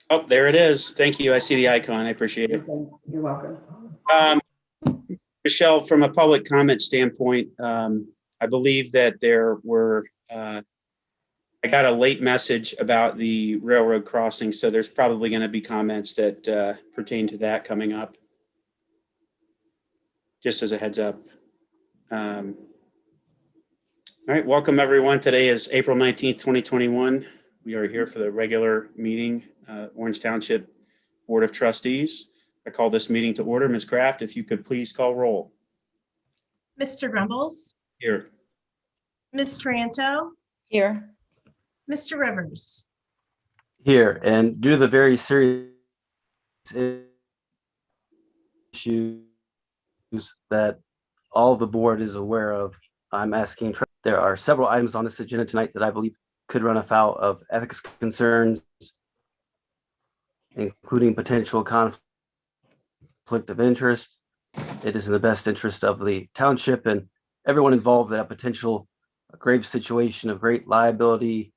Oh, there it is. Thank you. I see the icon. I appreciate it. You're welcome. Michelle, from a public comment standpoint, I believe that there were, I got a late message about the railroad crossing, so there's probably going to be comments that pertain to that coming up. Just as a heads up. All right, welcome everyone. Today is April 19th, 2021. We are here for the regular meeting, Orange Township Board of Trustees. I call this meeting to order. Ms. Kraft, if you could please call roll. Mr. Grumbles, Here. Ms. Taranto, Here. Mr. Rivers. Here, and due to the very serious issues that all the board is aware of, I'm asking, there are several items on this agenda tonight that I believe could run afoul of ethics concerns, including potential conflict of interest. It is in the best interest of the township and everyone involved that a potential grave situation of great liability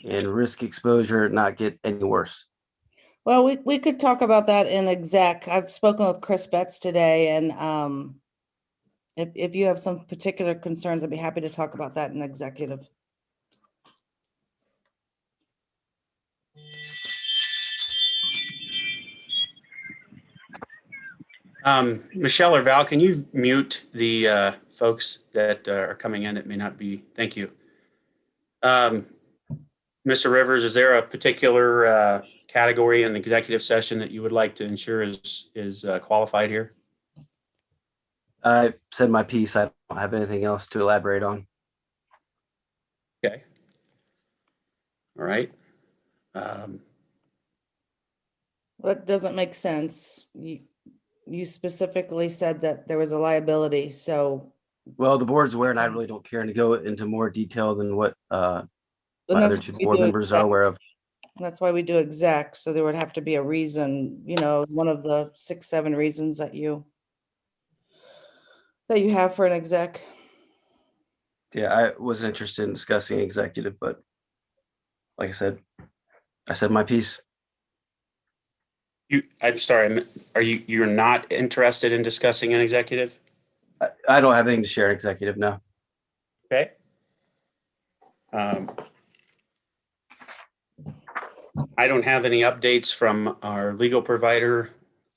and risk exposure not get any worse. Well, we could talk about that in exec. I've spoken with Chris Betts today, and if you have some particular concerns, I'd be happy to talk about that in executive. Michelle or Val, can you mute the folks that are coming in that may not be? Thank you. Mr. Rivers, is there a particular category in the executive session that you would like to ensure is qualified here? I said my piece. I don't have anything else to elaborate on. Okay. All right. That doesn't make sense. You specifically said that there was a liability, so. Well, the board's aware, and I really don't care to go into more detail than what my other two board members are aware of. That's why we do exec, so there would have to be a reason, one of the 6, 7 reasons that you have for an exec. Yeah, I wasn't interested in discussing executive, but like I said my piece. I'm sorry. You're not interested in discussing an executive? I don't have anything to share in executive now. Okay. I don't have any updates from our legal provider.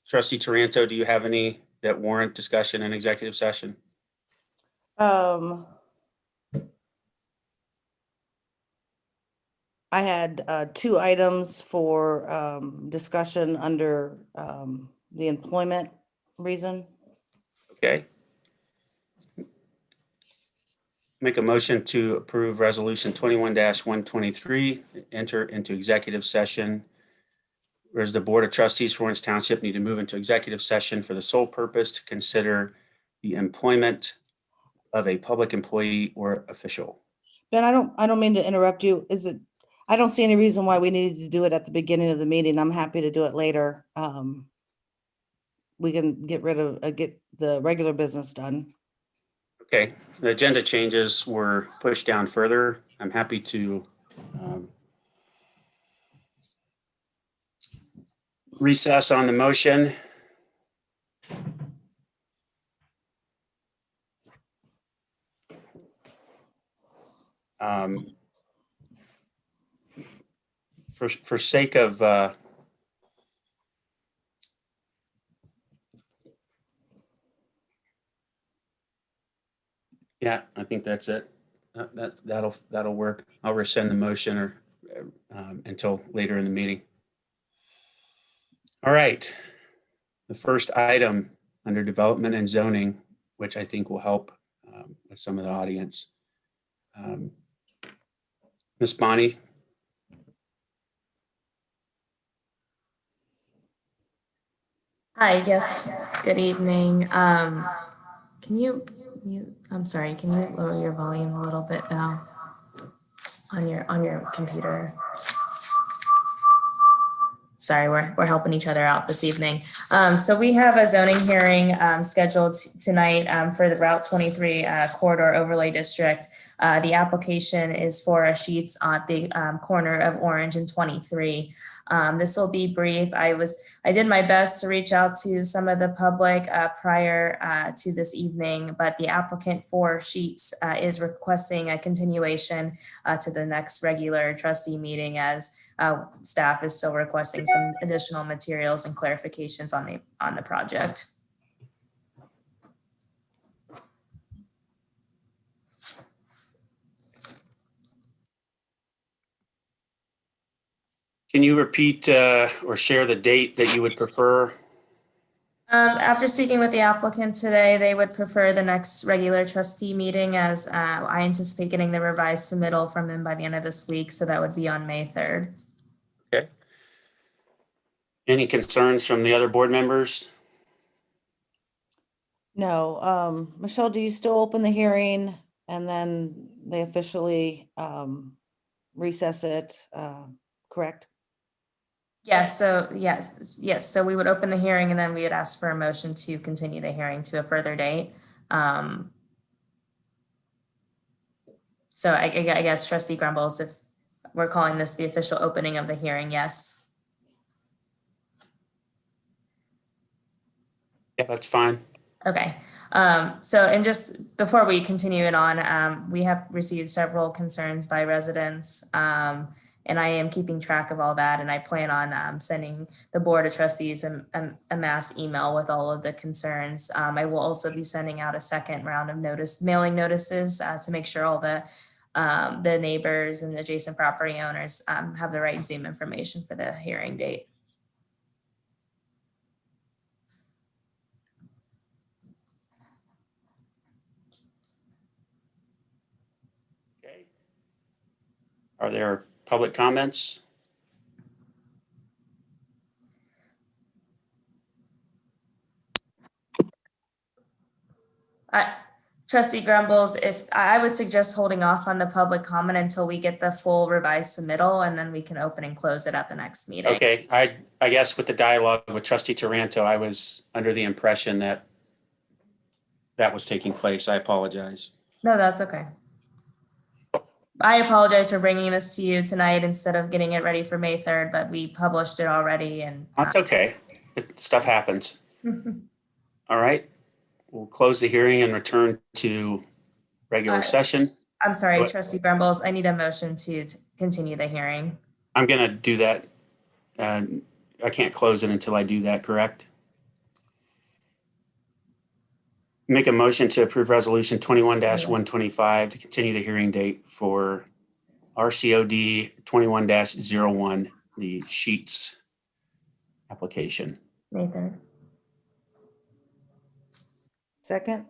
Trustee Taranto, do you have any that warrant discussion in executive session? I had 2 items for discussion under the employment reason. Okay. Make a motion to approve resolution 21-123, enter into executive session. Whereas the Board of Trustees for Orange Township need to move into executive session for the sole purpose to consider the employment of a public employee or official. Ben, I don't mean to interrupt you. I don't see any reason why we needed to do it at the beginning of the meeting. I'm happy to do it later. We can get the regular business done. Okay, the agenda changes were pushed down further. I'm happy to recess on the motion. For sake of yeah, I think that's it. That'll work. I'll rescind the motion or until later in the meeting. All right. The first item under development and zoning, which I think will help with some of the audience. Ms. Bonnie. Hi, yes, good evening. I'm sorry, can you lower your volume a little bit now on your computer? Sorry, we're helping each other out this evening. So we have a zoning hearing scheduled tonight for the Route 23 corridor overlay district. The application is for a Sheets on the corner of Orange and 23. This will be brief. I did my best to reach out to some of the public prior to this evening, but the applicant for Sheets is requesting a continuation to the next regular trustee meeting, as staff is still requesting some additional materials and clarifications on the project. Can you repeat or share the date that you would prefer? After speaking with the applicant today, they would prefer the next regular trustee meeting, as I anticipate getting the revised submittal from them by the end of this week. So that would be on May 3rd. Okay. Any concerns from the other board members? No. Michelle, do you still open the hearing and then they officially recess it? Correct? Yes. So yes. So we would open the hearing and then we would ask for a motion to continue the hearing to a further date. So I guess Trustee Grumbles, if we're calling this the official opening of the hearing, yes. Yeah, that's fine. Okay. So, and just before we continue it on, we have received several concerns by residents, and I am keeping track of all that. And I plan on sending the Board of Trustees a mass email with all of the concerns. I will also be sending out a second round of mailing notices to make sure all the neighbors and adjacent property owners have the right Zoom information for the hearing date. Okay. Are there public comments? Trustee Grumbles, if I would suggest holding off on the public comment until we get the full revised submittal, and then we can open and close it at the next meeting. Okay, I guess with the dialogue with Trustee Taranto, I was under the impression that that was taking place. I apologize. No, that's okay. I apologize for bringing this to you tonight instead of getting it ready for May 3rd, but we published it already, and That's okay. Stuff happens. All right. We'll close the hearing and return to regular session. I'm sorry, What? Trustee Grumbles, I need a motion to continue the hearing. I'm going to do that. I can't close it until I do that, correct? Make a motion to approve resolution 21-125 to continue the hearing date for RCOD 21-01, the Sheets application. May 3rd. Second?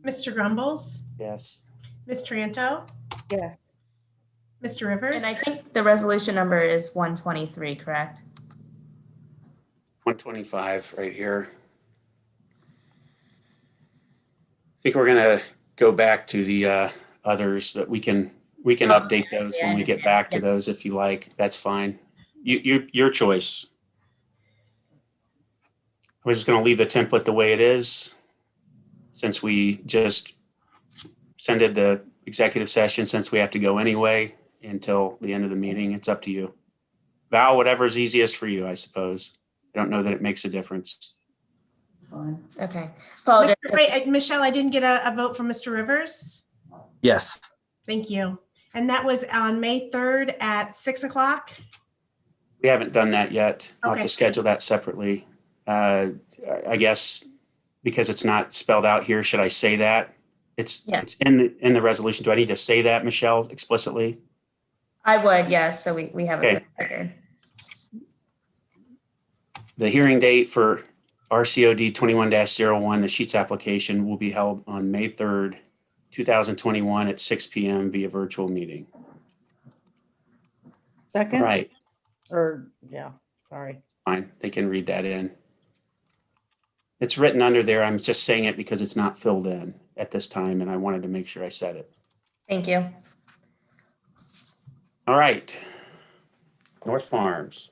Mr. Grumbles, Yes. Ms. Tranto, Yes. Mr. Rivers, And I think the resolution number is 123, correct? 125 right here. I think we're going to go back to the others, but we can update those when we get back to those if you like. That's fine. Your choice. I was just going to leave the template the way it is, since we just extended the executive session, since we have to go anyway until the end of the meeting. It's up to you. Val, whatever's easiest for you, I suppose. I don't know that it makes a difference. It's fine. Okay. Apologize. wait, Michelle, I didn't get a vote from Mr. Rivers. Yes. Thank you. And that was on May 3rd at 6 o'clock. We haven't done that yet. I'll have Okay. to schedule that separately. I guess because it's not spelled out here, should I say that? It's in the resolution. Do I need to say that, Michelle, explicitly? I would, yes. So we have it. Okay. The hearing date for RCOD 21-01, the Sheets application, will be held on May 3rd, 2021 at 6 p.m. via virtual meeting. Second? Right. Or, yeah, sorry. Fine. They can read that in. It's written under there. I'm just saying it because it's not filled in at this time, and I wanted to make sure I said it. Thank you. All right. North Farms.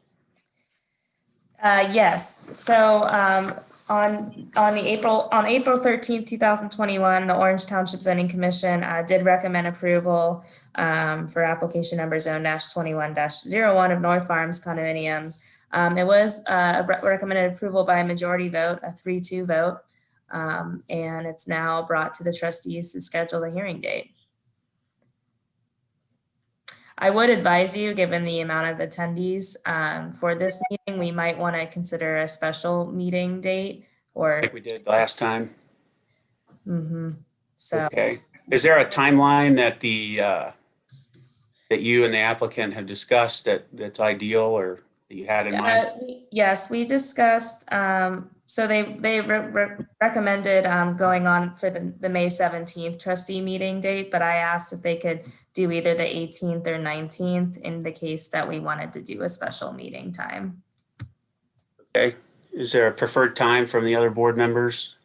Yes, so on April 13th, 2021, the Orange Township Zoning Commission did recommend approval for application number zone-21-01 of North Farms condominiums. It was recommended approval by a majority vote, a 3-2 vote, and it's now brought to the trustees to schedule the hearing date. I would advise you, given the amount of attendees for this meeting, we might want to consider a special meeting date or. Like we did last time. So. Okay. Is there a timeline that that you and the applicant have discussed that's ideal or that you had in mind? Yes, we discussed, so they recommended going on for the May 17th trustee meeting date, but I asked if they could do either the 18th or 19th in the case that we wanted to do a special meeting time. Okay. Is there a preferred time from the other board members?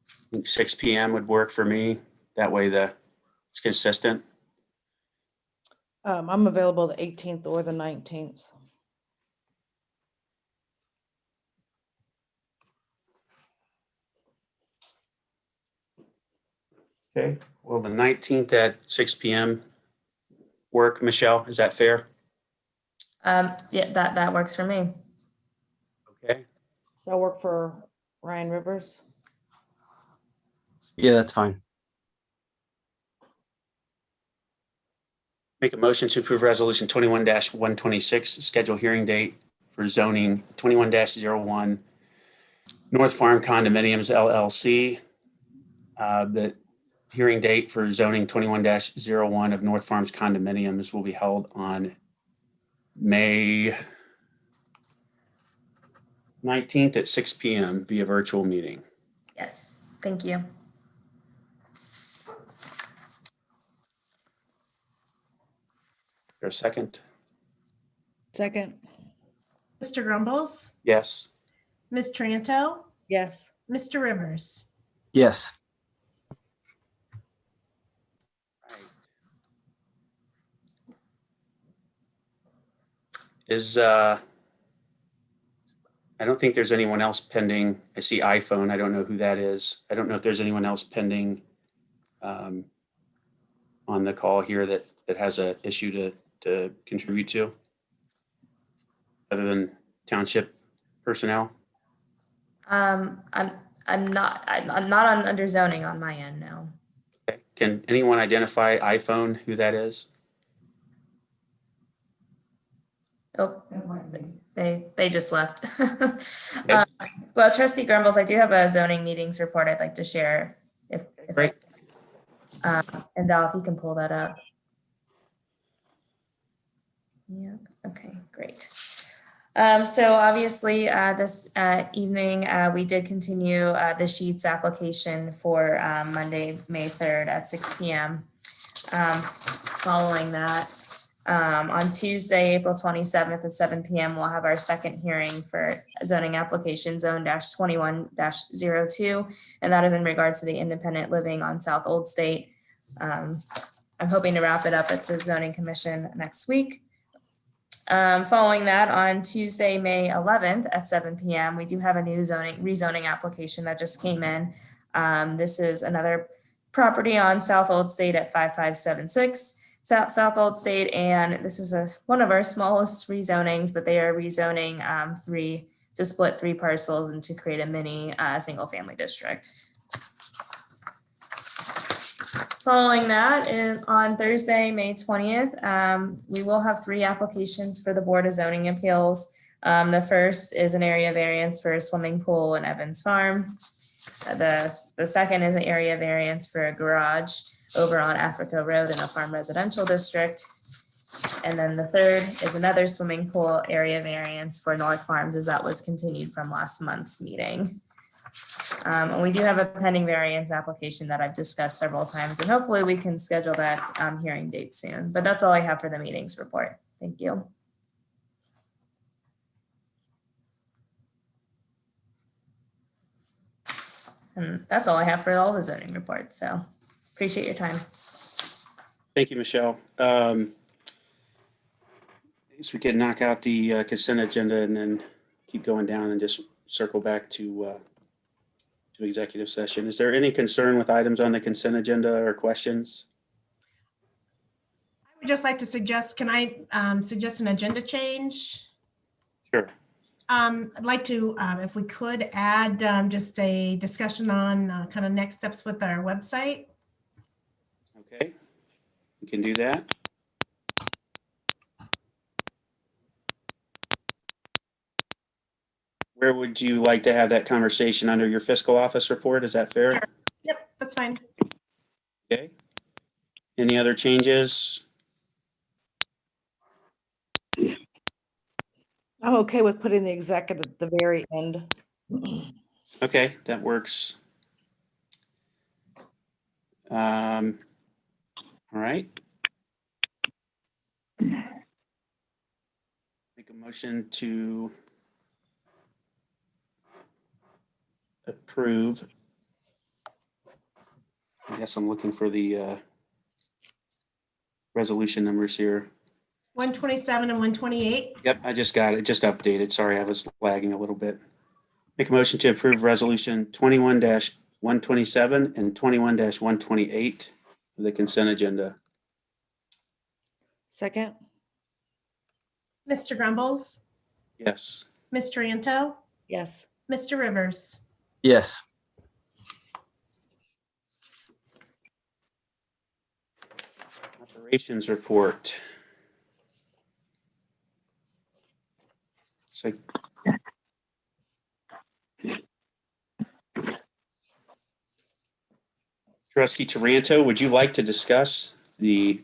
I think 6 p.m. would work for me. That way it's consistent. I'm available the 18th or the 19th. Okay. Well, the 19th at 6 p.m. work, Michelle, is that fair? Yeah, that works for me. Okay. So I work for Ryan Rivers. Yeah, that's fine. Make a motion to approve resolution 21-126, schedule hearing date for zoning 21-01 North Farm Condominiums LLC. The hearing date for zoning 21-01 of North Farms Condominiums will be held on May 19th at 6 p.m. via virtual meeting. Yes, thank you. Is there a second? Second. Mr. Grumbles, Yes. Ms. Tranto, Yes. Mr. Rivers. Yes. I don't think there's anyone else pending. I see iPhone. I don't know who that is. I don't know if there's anyone else pending on the call here that has a issue to contribute to other than township personnel. I'm not on under zoning on my end now. Okay. Can anyone identify iPhone, who that is? Oh, they just left. Well, Trustee Grumbles, I do have a zoning meetings report I'd like to share. If Great. And Val, if you can pull that up. Yeah, okay, great. So obviously this evening we did continue the Sheets application for Monday, May 3rd at 6 p.m. Following that, on Tuesday, April 27th at 7 p.m., we'll have our second hearing for zoning application zone-21-02, and that is in regards to the independent living on South Old State. I'm hoping to wrap it up at the Zoning Commission next week. Following that, on Tuesday, May 11th at 7 p.m., we do have a new rezoning application that just came in. This is another property on South Old State at 5576 South Old State, and this is one of our smallest rezonings, but they are rezoning to split 3 parcels and to create a mini single-family district. Following that, on Thursday, May 20th, we will have 3 applications for the Board of Zoning Appeals. The first is an area variance for a swimming pool in Evans Farm. The second is an area variance for a garage over on Africa Road in a farm residential district. And then the third is another swimming pool area variance for North Farms, as that was continued from last month's meeting. And we do have a pending variance application that I've discussed several times, and hopefully we can schedule that hearing date soon. But that's all I have for the meetings report. Thank you. And that's all I have for all the zoning reports. So appreciate your time. Thank you, Michelle. guess we could knock out the consent agenda and then keep going down and just circle back to executive session. Is there any concern with items on the consent agenda or questions? I would just like to suggest, can I suggest an agenda change? Sure. I'd like to, if we could add just a discussion on kind of next steps with our website. Okay, we can do that. Where would you like to have that conversation? Under your fiscal office report? Is that fair? Sure. Yep, that's fine. Okay. Any other changes? I'm okay with putting the executive at the very end. Okay, that works. All right. Make a motion to approve. I guess I'm looking for the resolution numbers here. 127 and 128. Yep, I just got it, just updated. Sorry, I was lagging a little bit. Make a motion to approve resolution 21-127 and 21-128 for the consent agenda. Second? Mr. Grumbles, Yes. Ms. Taranto, Yes. Mr. Rivers. Yes. Operations report. It's like Trustee Taranto, would you like to discuss the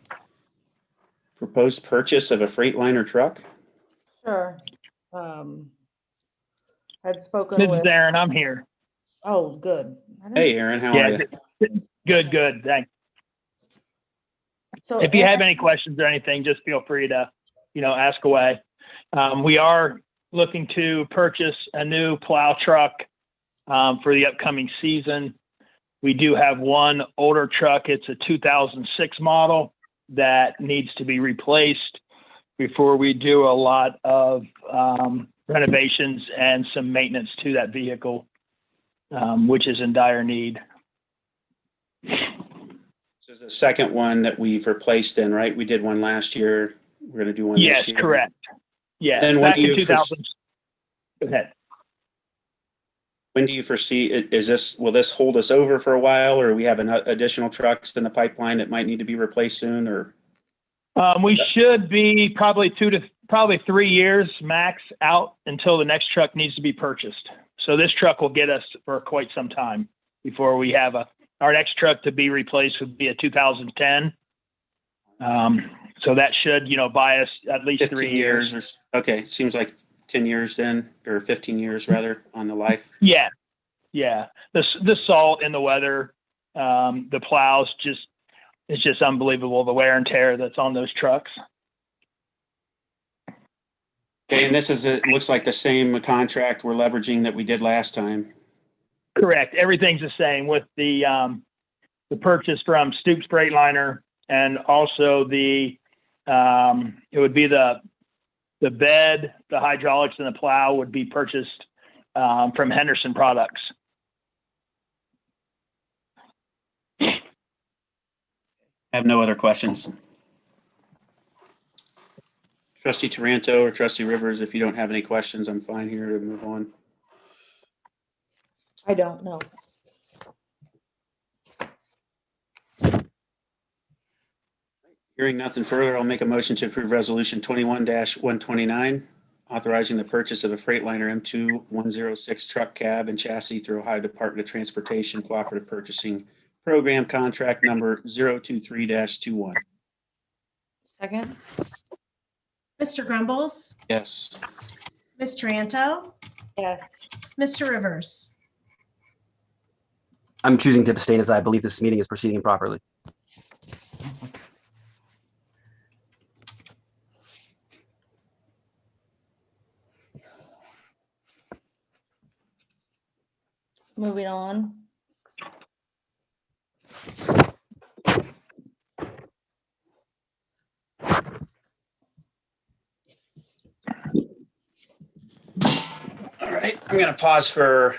proposed purchase of a Freightliner truck? Sure. I'd spoken This is with, Aaron. I'm here. oh, good. I didn't Hey, see- Aaron, how are Yeah, you? good. Thanks. So If you have Aaron- any questions or anything, just feel free to, ask away. We are looking to purchase a new plow truck for the upcoming season. We do have one older truck. It's a 2006 model that needs to be replaced before we do a lot of renovations and some maintenance to that vehicle, which is in dire need. This is the second one that we've replaced then, right? We did one last year. We're going to do one Yes, this year. correct. Yeah, Then when back do in you 2000. Go ahead. When do you foresee, will this hold us over for a while, or we have additional trucks in the pipeline that might need to be replaced soon, or? We should be probably 2 to 3 years max out until the next truck needs to be purchased. So this truck will get us for quite some time before we have our next truck to be replaced would be a 2010. So that should, buy us at least 3 years. Okay, seems like 10 years then, or 15 years rather, on the life. Yeah. The salt and the weather, the plows, it's just unbelievable, the wear and tear that's on those trucks. Okay, and this is, it looks like the same contract we're leveraging that we did last time. Correct. Everything's the same with the purchase from Stoops Freightliner, and also it would be the bed, the hydraulics, and the plow would be purchased from Henderson Products. I have no other questions. Trustee Taranto or Trustee Rivers, if you don't have any questions, I'm fine here to move on. I don't know. Hearing nothing further, I'll make a motion to approve resolution 21-129, authorizing the purchase of a Freightliner M2106 truck cab and chassis through Ohio Department of Transportation Cooperative Purchasing Program contract number 023-21. Second? Mr. Grumbles, Yes. Ms. Taranto, Yes. Mr. Rivers. I'm choosing to abstain as I believe this meeting is proceeding improperly. Moving on. right, I'm going to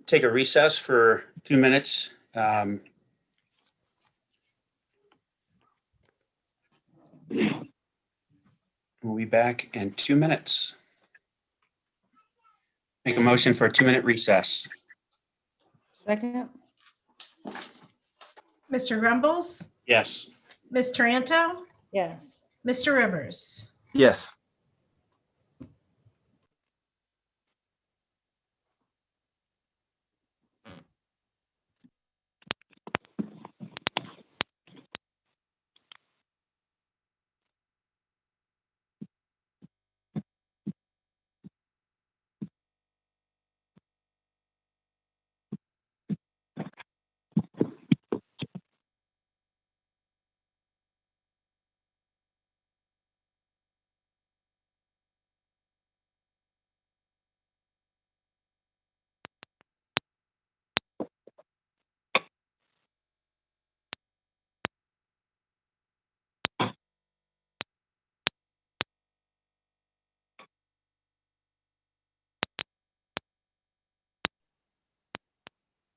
take a recess for 2 minutes. We'll be back in 2 minutes. Make a motion for a 2-minute recess. Second? Mr. Grumbles, Yes. Ms. Taranto, Yes. Mr. Rivers. Yes.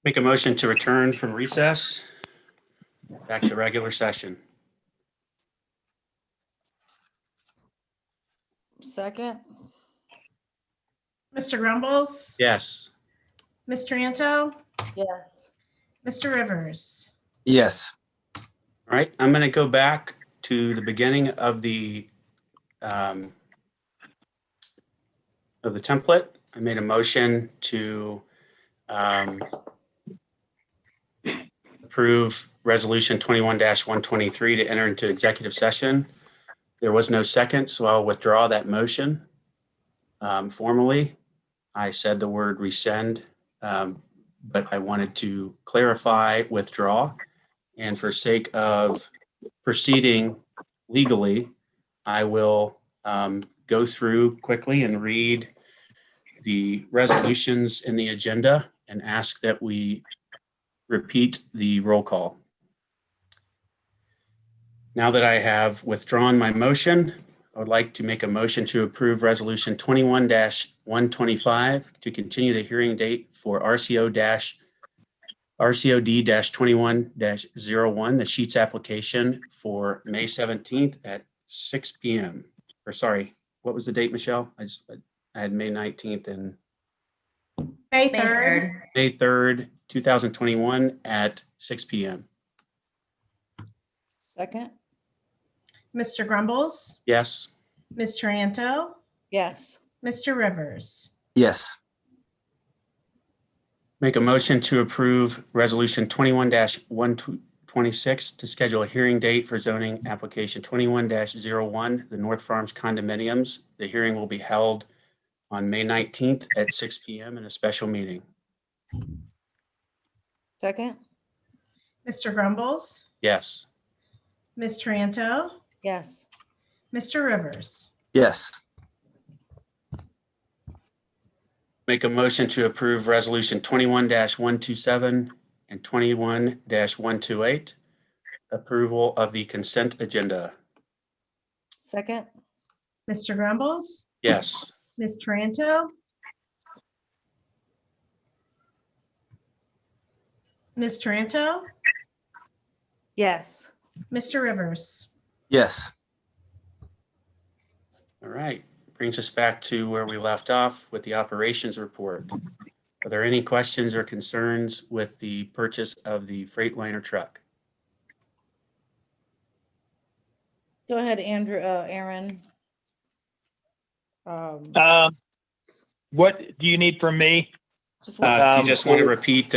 Make a motion to return from recess back to regular session. Second? Mr. Grumbles, Yes. Ms. Taranto, Yes. Mr. Rivers. Yes. All right, I'm going to go back to the beginning of the template. I made a motion to approve Resolution 21-123 to enter into executive session. There was no second, so I'll withdraw that motion formally. I said the word rescind, but I wanted to clarify withdraw. And for sake of proceeding legally, I will go through quickly and read the resolutions in the agenda and ask that we repeat the roll call. Now that I have withdrawn my motion, I would like to make a motion to approve Resolution 21-125 to continue the hearing date for RCOD-21-01, the Sheets application for May 17th at 6 p.m. Or sorry, what was the date, Michelle? I had May 19th and May May 3rd. 3rd. May 3rd, 2021 at 6 p.m. Second? Mr. Grumbles, Yes. Ms. Taranto, Yes. Mr. Rivers. Yes. Make a motion to approve Resolution 21-126 to schedule a hearing date for zoning application 21-01, the North Farms condominiums. The hearing will be held on May 19th at 6 p.m. in a special meeting. Second? Mr. Grumbles, Yes. Ms. Taranto, Yes. Mr. Rivers. Yes. Make a motion to approve Resolution 21-127 and 21-128, approval of the consent agenda. Second? Mr. Grumbles, Yes. Ms. Taranto, Ms. Taranto, Yes. Mr. Rivers. Yes. All right. Brings us back to where we left off with the operations report. Are there any questions or concerns with the purchase of the Freightliner truck? Go ahead, Andrew, Aaron. What do you need from me? Just If you Um, just want to repeat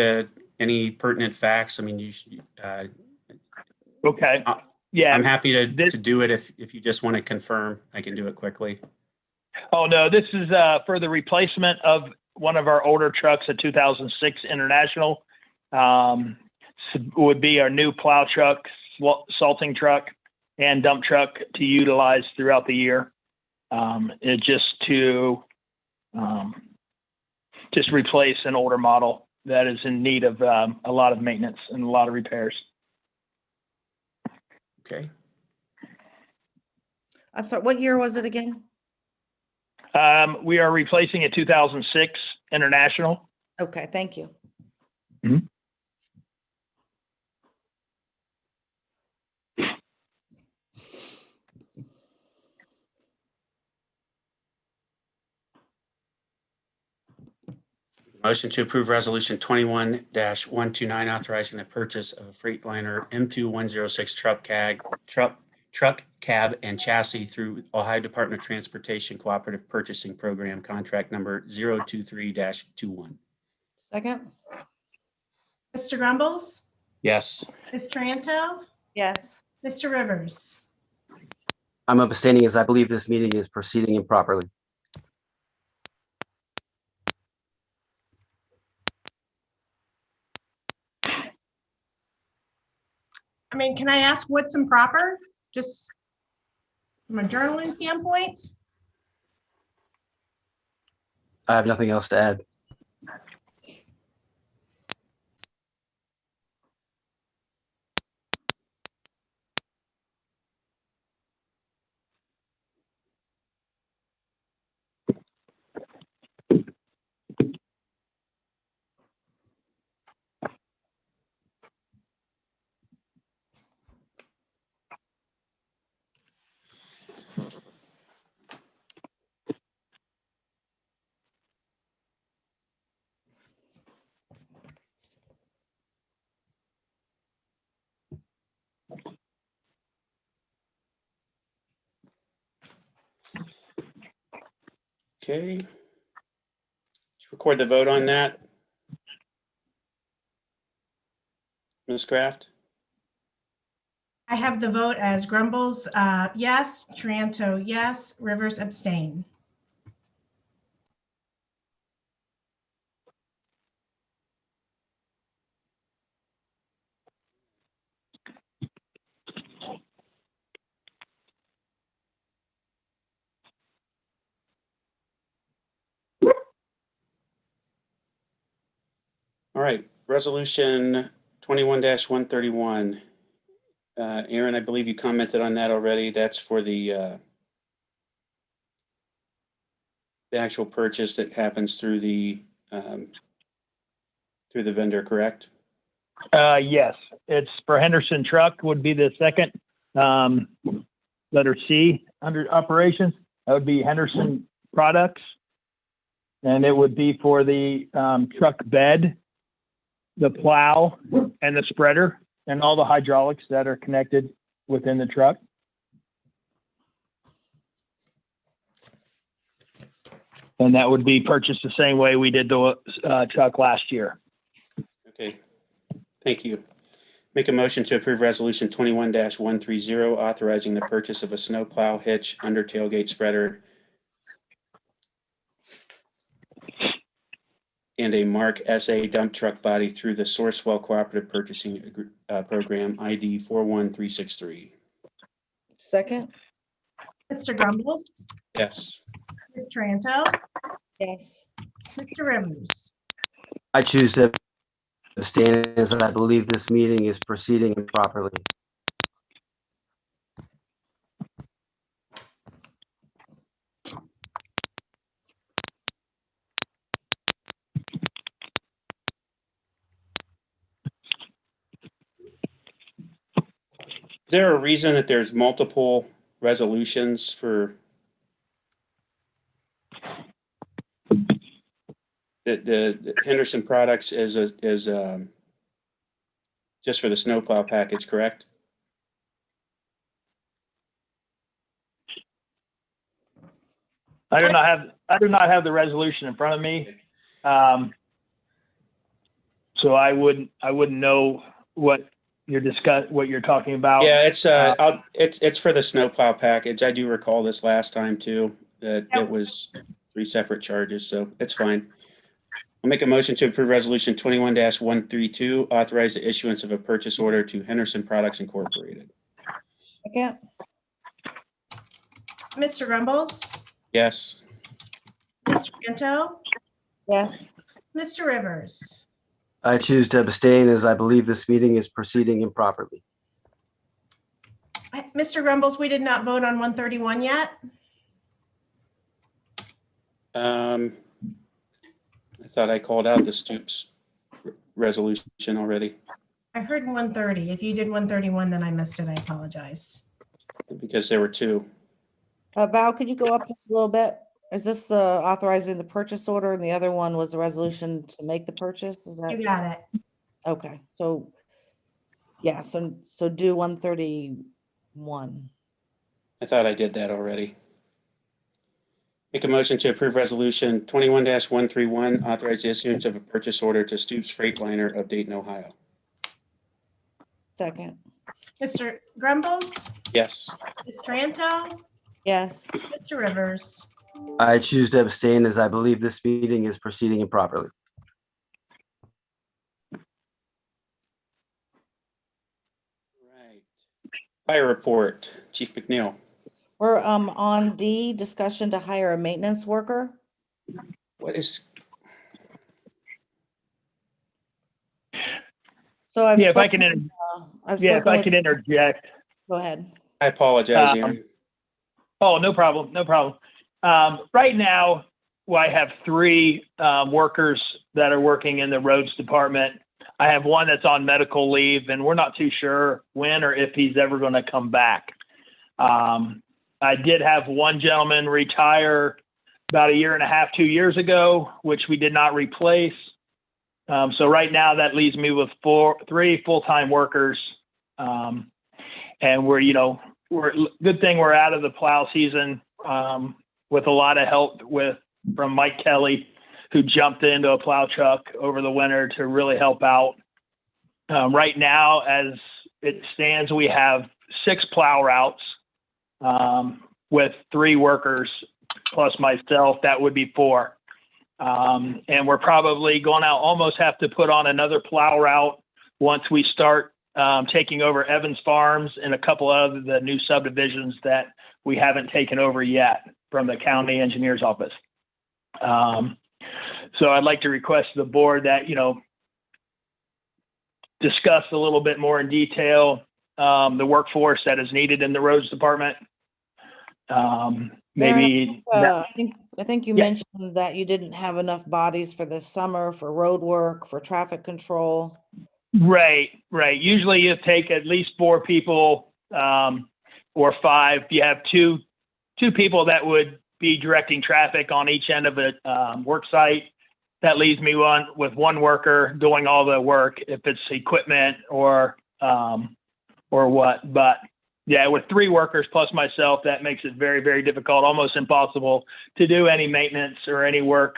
any pertinent facts, I mean, Okay. I'm Yeah. happy to this- do it if you just want to confirm. I can do it quickly. Oh, no, this is for the replacement of one of our older trucks, a 2006 International. Would be our new plow truck, salting truck, and dump truck to utilize throughout the year. Just to replace an older model that is in need of a lot of maintenance and a lot of repairs. Okay. I'm sorry, what year was it again? We are replacing a 2006 International. Okay, thank you. Motion to approve resolution 21-129, authorizing the purchase of a Freightliner M2106 truck cab and chassis through Ohio Department of Transportation Cooperative Purchasing Program, contract number 023-21. Second? Mr. Grumbles, Yes. Ms. Tranto, Yes. Mr. Rivers. I'm abstaining as I believe this meeting is proceeding improperly. I mean, can I ask what's improper? Just from a journaling standpoint? I have nothing else to add. Okay. Record the vote on that. Ms. Kraft? I have the vote as Grumbles, yes, Tranto, yes, Rivers abstain. All right, resolution 21-131. Aaron, I believe you commented on that already. That's for the actual purchase that happens through the vendor, correct? Yes, it's for Henderson Truck would be the second letter C under operations. That would be Henderson Products. And it would be for the truck bed, the plow, and the spreader, and all the hydraulics that are connected within the truck. And that would be purchased the same way we did the truck last year. Okay, thank you. Make a motion to approve resolution 21-130, authorizing the purchase of a snowplow hitch under tailgate spreader and a Mark SA dump truck body through the Sourcewell Cooperative Purchasing Program, ID 41363. Second? Mr. Grumbles, Yes. Ms. Tranto, Yes. Mr. Rivers. I choose to abstain as I believe this meeting is proceeding improperly. Is there a reason that there's multiple resolutions for the Henderson Products is just for the snowplow package, correct? I do not have the resolution in front of me. So I wouldn't know what you're talking about. Yeah, it's for the snowplow package. I do recall this last time too, that it was 3 separate charges, so it's fine. I'll make a motion to approve resolution 21-132, authorize the issuance of a purchase order to Henderson Products Incorporated. Second? Mr. Grumbles, Yes. Ms. Tranto, Yes. Mr. Rivers. I choose to abstain as I believe this meeting is proceeding improperly. Mr. Grumbles, we did not vote on 131 yet. I thought I called out the Stoops resolution already I heard 130. If you did 131, then I missed it. I apologize. because there were two. Val, could you go up just a little bit? Is this the authorizing the purchase order and the other one was the resolution to make the purchase? Is that? You got it. Okay, so, yeah, so do 131. I thought I did that already. Make a motion to approve resolution 21-131, authorize the issuance of a purchase order to Stoops Freightliner of Dayton, Ohio. Second, Mr. Grumbles, Yes. Ms. Tranto, yes. Mr. Rivers. I choose to abstain as I believe this meeting is proceeding improperly. Right. Fire report, Chief McNeil. We're on D, discussion to hire a maintenance worker. What is, So I've Yeah, if I spoken, can, I've yeah, if spoken I with, could interject. go ahead. I apologize, Aaron. Oh, no problem. No problem. Right now, I have three workers that are working in the roads department. I have one that's on medical leave, and we're not too sure when or if he's ever going to come back. I did have one gentleman retire about 1.5 years, 2 years ago, which we did not replace. So right now that leaves me with three full-time workers. And good thing we're out of the plow season, with a lot of help from Mike Kelly, who jumped into a plow truck over the winter to really help out. Right now, as it stands, we have 6 plow routes, with 3 workers plus myself. That would be 4. And we're probably going to almost have to put on another plow route once we start taking over Evans Farms and a couple of the new subdivisions that we haven't taken over yet from the county engineer's office. So I'd like to request the board that, discuss a little bit more in detail the workforce that is needed in the roads department. Maybe Aaron, I think you Yeah. mentioned that you didn't have enough bodies for this summer, for road work, for traffic control. Right. Usually you take at least 4 people, or 5. You have two people that would be directing traffic on each end of a work site. That leaves me with one worker doing all the work, if it's equipment or what. But yeah, with 3 workers plus myself, that makes it very, very difficult, almost impossible to do any maintenance or any work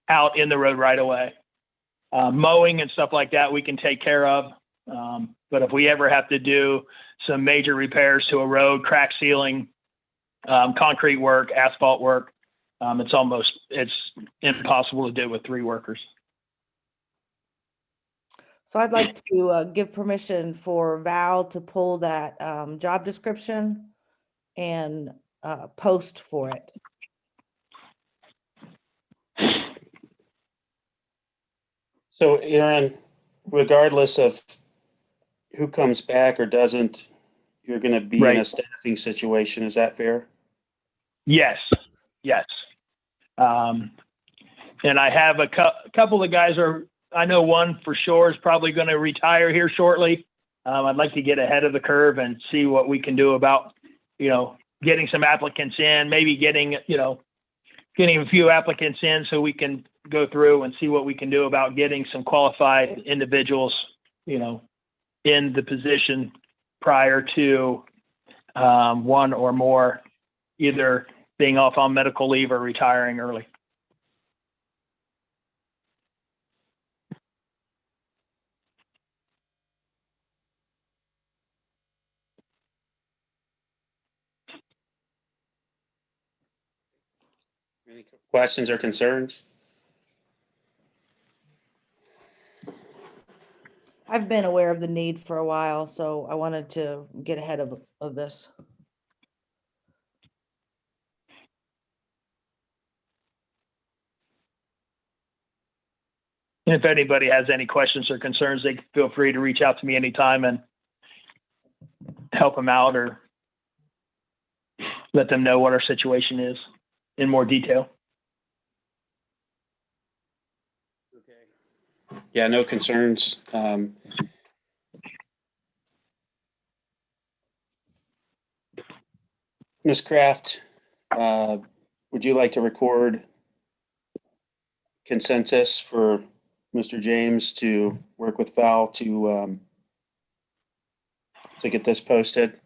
out in the road right away. Mowing and stuff like that, we can take care of. But if we ever have to do some major repairs to a road, crack sealing, concrete work, asphalt work, it's impossible to do with 3 workers. So I'd like to give permission for Val to pull that job description and post for it. So Aaron, regardless of who comes back or doesn't, you're going to be in a Right. staffing situation. Is that fair? Yes. And I have a couple of guys I know one for sure is probably going to retire here shortly. I'd like to get ahead of the curve and see what we can do about, getting some applicants in, maybe getting a few applicants in so we can go through and see what we can do about getting some qualified individuals, in the position prior to one or more either being off on medical leave or retiring early. Any questions or concerns? I've been aware of the need for a while, so I wanted to get ahead of this. And if anybody has any questions or concerns, they can feel free to reach out to me anytime and help them out or let them know what our situation is in more detail. Yeah, no concerns. Ms. Kraft, would you like to record consensus for Mr. James to work with Val to get this posted?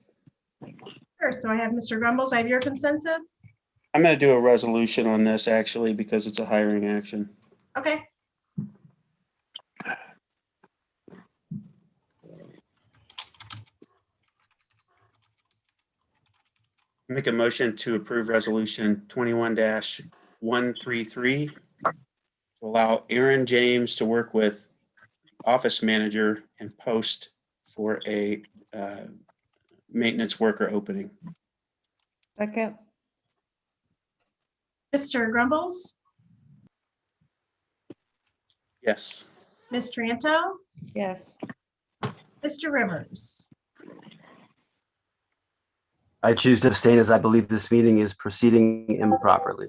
Sure. So I have Mr. Grumbles. I have your consensus. I'm going to do a resolution on this actually because it's a hiring action. Okay. Make a motion to approve resolution 21-133 to allow Aaron James to work with office manager and post for a maintenance worker opening. Second, Mr. Grumbles, Yes. Ms. Tranto, yes. Mr. Rivers. I choose to abstain as I believe this meeting is proceeding improperly.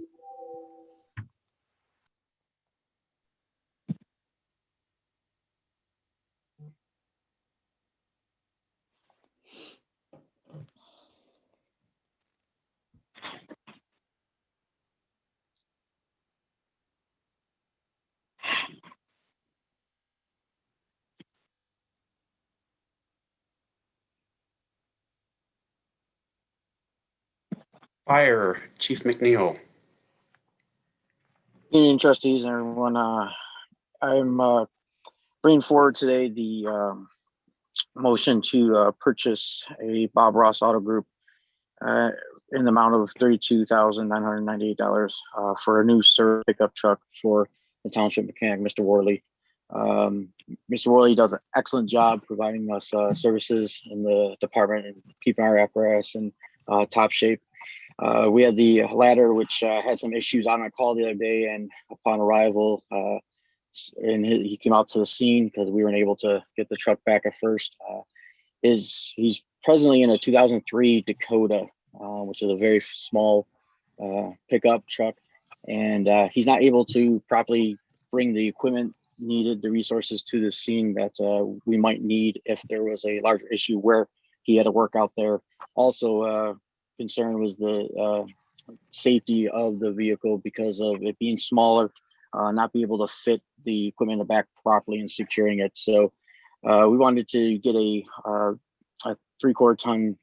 Fire, Chief McNeil. Union trustees and everyone, I'm bringing forward today the motion to purchase a Bob Ross Auto Group in the amount of $32,998 for a new service pickup truck for the township mechanic, Mr. Worley. Mr. Worley does an excellent job providing us services in the department and keeping our apparatus in top shape. We had the ladder, which had some issues on a call the other day, and upon arrival, and he came out to the scene because we weren't able to get the truck back at first. He's presently in a 2003 Dakota, which is a very small pickup truck, and he's not able to properly bring the equipment needed, the resources to the scene that we might need if there was a larger issue where he had to work out there. Also, concern was the safety of the vehicle because of it being smaller, not be able to fit the equipment in the back properly and securing it. So we wanted to get a 3/4 ton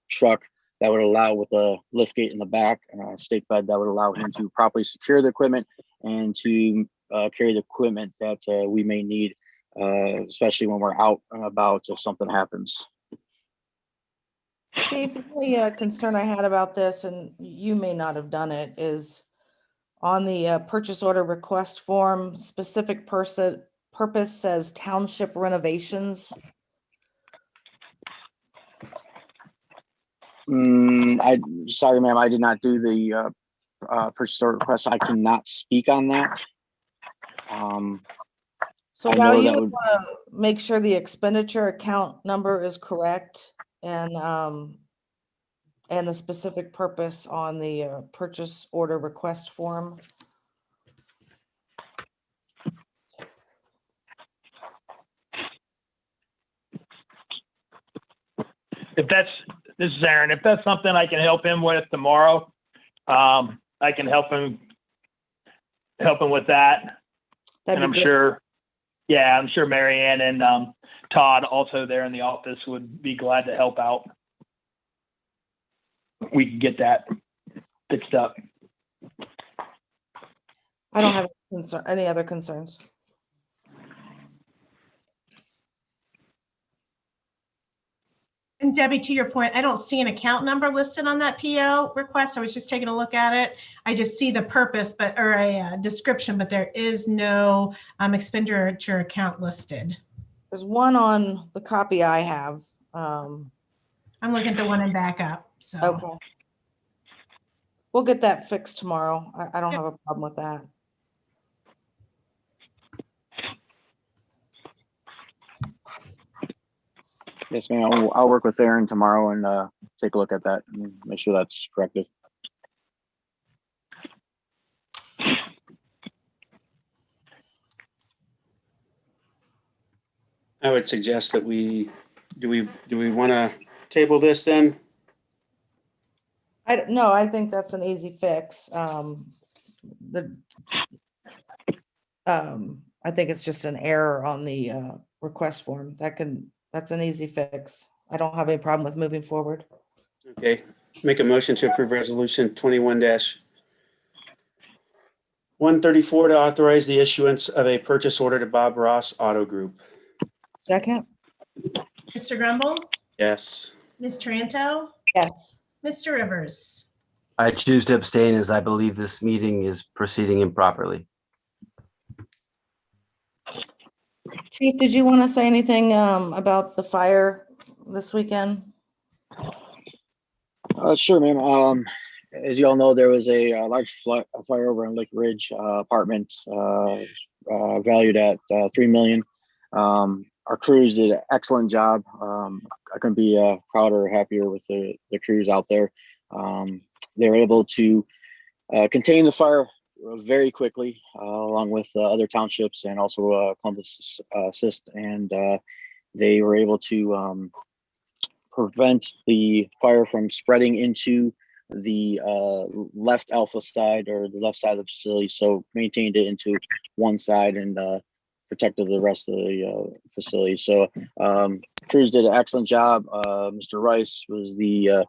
truck that would allow, with a lift gate in the back and a stake bed, that would allow him to properly secure the equipment and to carry the equipment that we may need, especially when we're out and about if something happens. Chief, the only concern I had about this, and you may not have done it, is on the purchase order request form, specific purpose says township renovations. Sorry, ma'am, I did not do the purchase order request. I cannot speak on that. So I Val, know you that would would- want to make sure the expenditure account number is correct and the specific purpose on the purchase order request form. This is Aaron. If that's something I can help him with tomorrow, I can help him with that. That'd And be I'm good. sure Mary Ann and Todd, also there in the office, would be glad to help out. We can get that fixed up. I don't have any other concerns. And Debbie, to your point, I don't see an account number listed on that PO request. I was just taking a look at it. I just see the purpose, or a description, but there is no expenditure account listed. There's one on the copy I have. I'm looking at the one in backup, so. Okay. We'll get that fixed tomorrow. I don't have a problem with that. Yes, ma'am. I'll work with Aaron tomorrow and take a look at that and make sure that's corrected. I would suggest that do we want to table this then? No, I think that's an easy fix. I think it's just an error on the request form. That's an easy fix. I don't have any problem with moving forward. Okay, make a motion to approve resolution 21-134 to authorize the issuance of a purchase order to Bob Ross Auto Group. Second? Mr. Grumbles, Yes. Ms. Tranto, Yes. Mr. Rivers. I choose to abstain as I believe this meeting is proceeding improperly. Chief, did you want to say anything about the fire this weekend? Sure, ma'am. As you all know, there was a large fire over on Lake Ridge apartment valued at $3 million. Our crews did an excellent job. I couldn't be prouder or happier with the crews out there. They were able to contain the fire very quickly, along with other townships and also Columbus Assist, and they were able to prevent the fire from spreading into the left alpha side or the left side of the facility. So maintained it into one side and protected the rest of the facility. So crews did an excellent job. Mr. Rice was the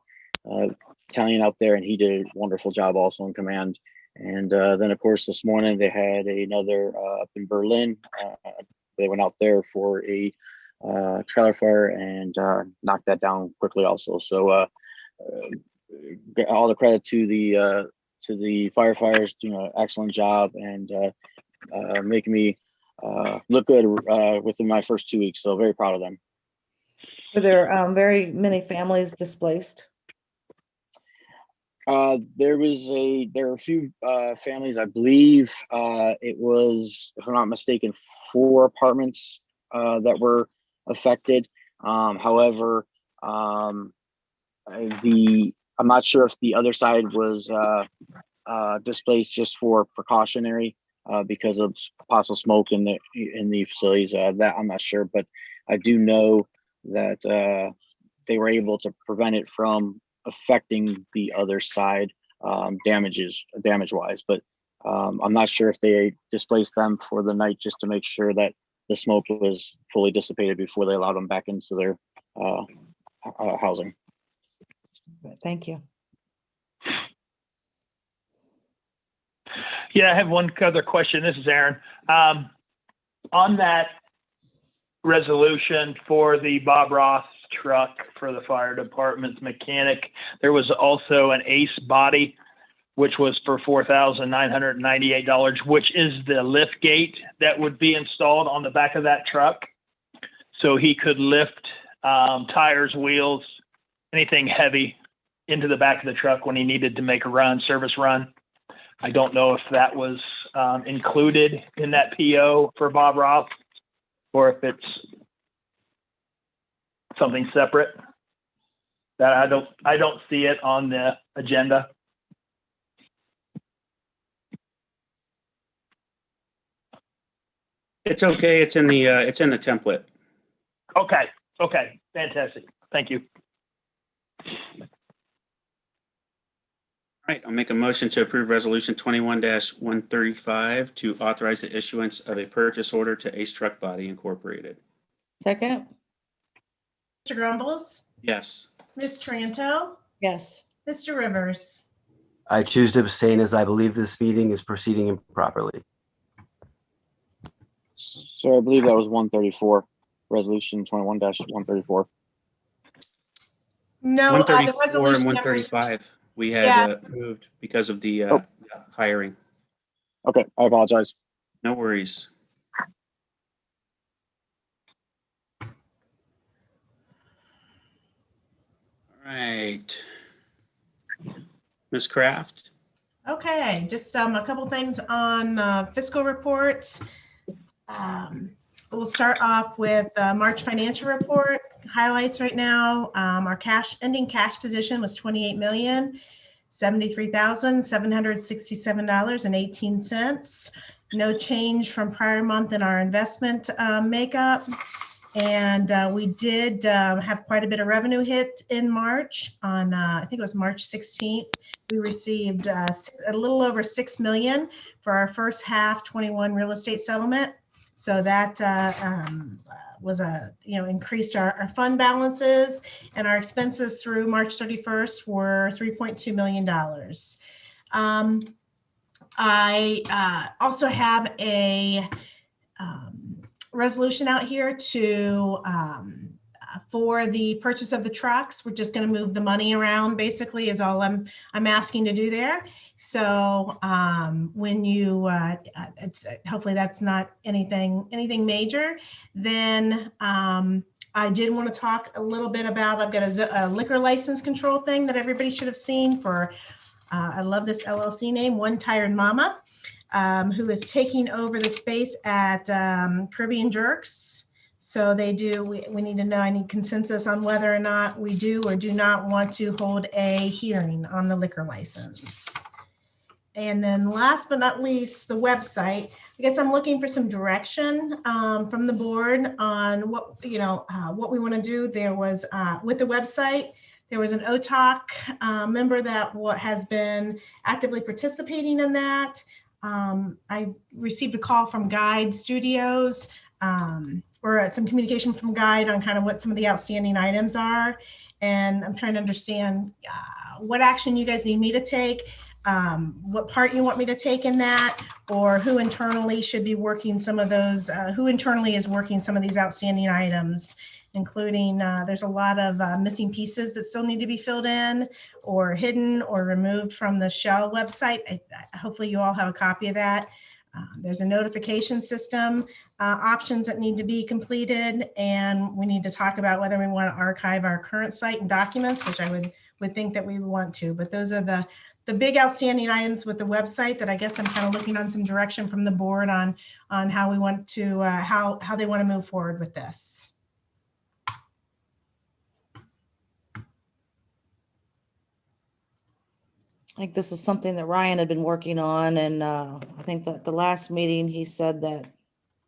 Italian out there, and he did a wonderful job also in command. And then, of course, this morning they had another up in Berlin. They went out there for a trailer fire and knocked that down quickly also. So get all the credit to the firefighters doing an excellent job and making me look good within my first 2 weeks. So very proud of them. Were there very many families displaced? There were a few families. I believe it was, if I'm not mistaken, 4 apartments that were affected. However, I'm not sure if the other side was displaced just for precautionary because of possible smoke in the facilities. That I'm not sure, but I do know that they were able to prevent it from affecting the other side damage wise. But I'm not sure if they displaced them for the night just to make sure that the smoke was fully dissipated before they allowed them back into their housing. Thank you. Yeah, I have one other question. This is Aaron. On that resolution for the Bob Ross truck for the fire department's mechanic, there was also an Ace body, which was for $4,998, which is the lift gate that would be installed on the back of that truck. So he could lift tires, wheels, anything heavy into the back of the truck when he needed to make a service run. I don't know if that was included in that PO for Bob Ross or if it's something separate. That I don't see it on the agenda. It's okay. It's in the template. Okay. Fantastic. Thank you. All right, I'll make a motion to approve resolution 21-135 to authorize the issuance of a purchase order to Ace Truck Body Incorporated. Second? Mr. Grumbles, Yes. Ms. Tranto, Yes. Mr. Rivers. I choose to abstain as I believe this meeting is proceeding improperly. So I believe that was 134, resolution 21-134. No, the 134 and resolution numbers. 135. We had moved because of the hiring. Okay, I apologize. No worries. All right. Ms. Kraft? Okay, just a couple things on fiscal reports. We'll start off with the March financial report highlights right now. Our ending cash position was $28,073,767.18. No change from prior month in our investment makeup. And we did have quite a bit of revenue hit in March on, I think it was March 16th. We received a little over 6 million for our first half 21 real estate settlement. So that was increased our fund balances, and our expenses through March 31st were $3.2 million. I also have a resolution out here to for the purchase of the trucks. We're just going to move the money around, basically, is all I'm asking to do there. So when you hopefully that's not anything major. Then I did want to talk a little bit about, I've got a liquor license control thing that everybody should have seen for I love this LLC name, One Tired Mama, who is taking over the space at Caribbean Jerks. So they do, we need to know, I need consensus on whether or not we do or do not want to hold a hearing on the liquor license. And then last but not least, the website. I guess I'm looking for some direction from the board on what we want to do. There was with the website, there was an OTOC member that has been actively participating in that. I received a call from Guide Studios or some communication from Guide on kind of what some of the outstanding items are. And I'm trying to understand what action you guys need me to take, what part you want me to take in that, or who internally should be working some of those, who internally is working some of these outstanding items, including there's a lot of missing pieces that still need to be filled in or hidden or removed from the Shell website. Hopefully you all have a copy of that. There's a notification system, options that need to be completed, and we need to talk about whether we want to archive our current site and documents, which I would think that we would want to. But those are the big outstanding items with the website that I guess I'm kind of looking on some direction from the board on how we want to how they want to move forward with this. I think this is something that Ryan had been working on, and I think that the last meeting he said that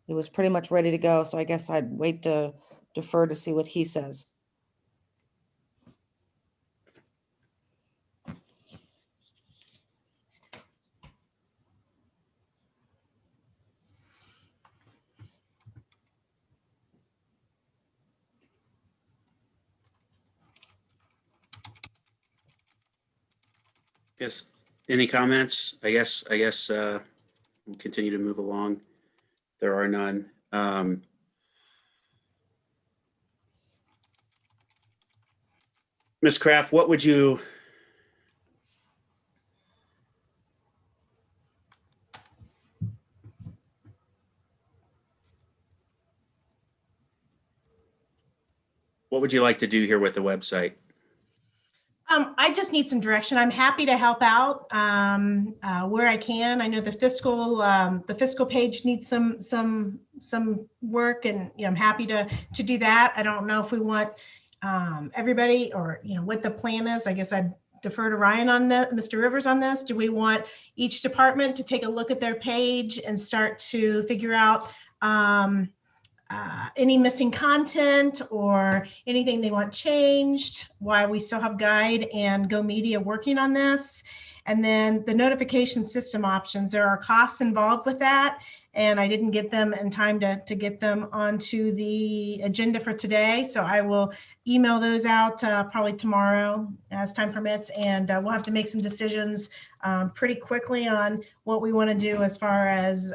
it was pretty much ready to go. So I guess I'd wait to defer to see what he says. Yes. Any comments? I guess we'll continue to move along. If there are none. Ms. Kraft, what would you like to do here with the website? I just need some direction. I'm happy to help out where I can. I know the fiscal page needs some work, and I'm happy to do that. I don't know if we want everybody or what the plan is. I guess I'd defer to Ryan on that, Mr. Rivers on this. Do we want each department to take a look at their page and start to figure out any missing content or anything they want changed, while we still have Guide and Go Media working on this? And then the notification system options, there are costs involved with that, and I didn't get them in time to get them onto the agenda for today. So I will email those out probably tomorrow as time permits, and we'll have to make some decisions pretty quickly on what we want to do as far as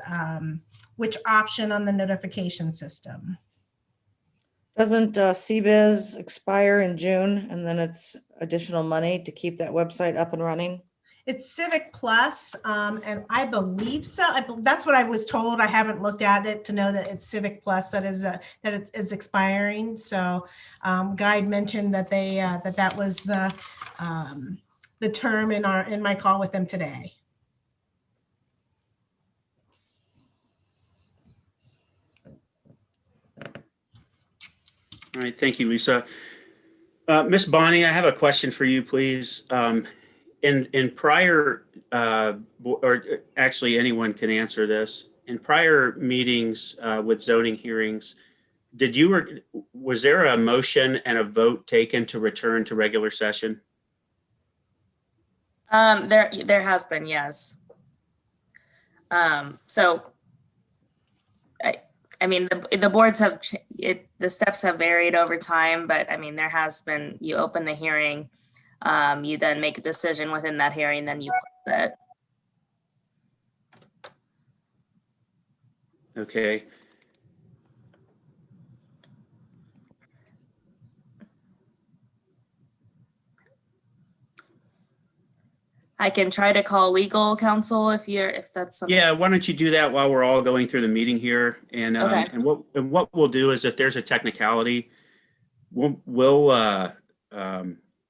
which option on the notification system. Doesn't CBiz expire in June, and then it's additional money to keep that website up and running? It's Civic Plus, and I believe so. That's what I was told. I haven't looked at it to know that it's Civic Plus that it is expiring. So Guide mentioned that they that was the term in my call with them today. All right, thank you, Lisa. Ms. Bonnie, I have a question for you, please. In prior, or actually anyone can answer this, in prior meetings with zoning hearings, was there a motion and a vote taken to return to regular session? There has been, yes. So I mean, the boards have, the steps have varied over time, but I mean, there has been, you open the hearing, you then make a decision within that hearing, then you close it. Okay. I can try to call legal counsel if that's something. Yeah, why don't you do that while we're all going through the meeting here? And Okay. and what we'll do is if there's a technicality, it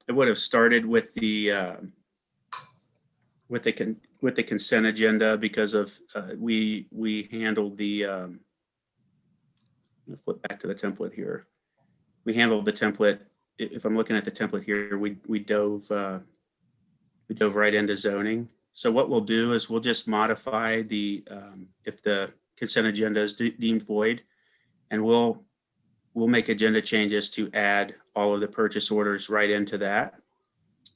would have started with the consent agenda because of we handled the I'll flip back to the template here. We handled the template. If I'm looking at the template here, we dove right into zoning. So what we'll do is we'll just modify the if the consent agenda is deemed void, and we'll make agenda changes to add all of the purchase orders right into that.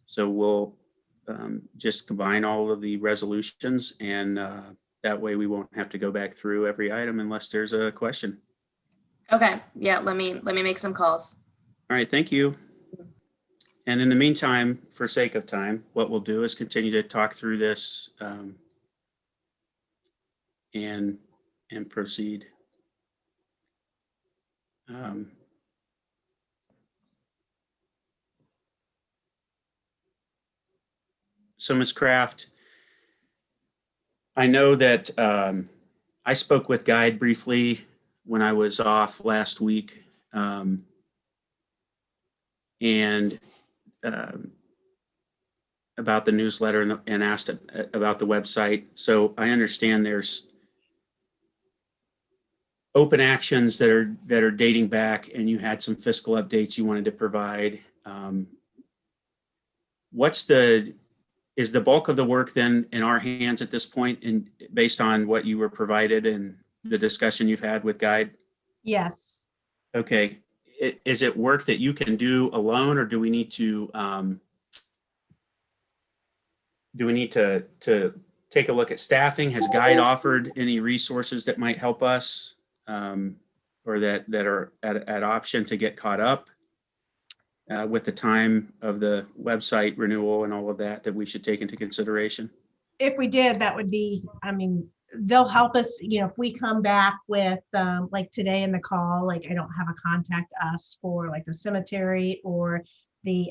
So we'll just combine all of the resolutions, and that way we won't have to go back through every item unless there's a question. Okay, yeah, let me make some calls. All right, thank you. And in the meantime, for sake of time, what we'll do is continue to talk through this and proceed. So Ms. Kraft, I know that I spoke with Guide briefly when I was off last week, and about the newsletter and asked about the website. So I understand there's open actions that are dating back, and you had some fiscal updates you wanted to provide. Is the bulk of the work then in our hands at this point, and based on what you were provided and the discussion you've had with Guide? Yes. Okay. Is it work that you can do alone, or do we need to take a look at staffing? Has Guide offered any resources that might help us, or that are at option to get caught up with the time of the website renewal and all of that we should take into consideration? If we did, that would be, I mean, they'll help us, if we come back with, like today in the call, like I don't have a contact us for like the cemetery, or the,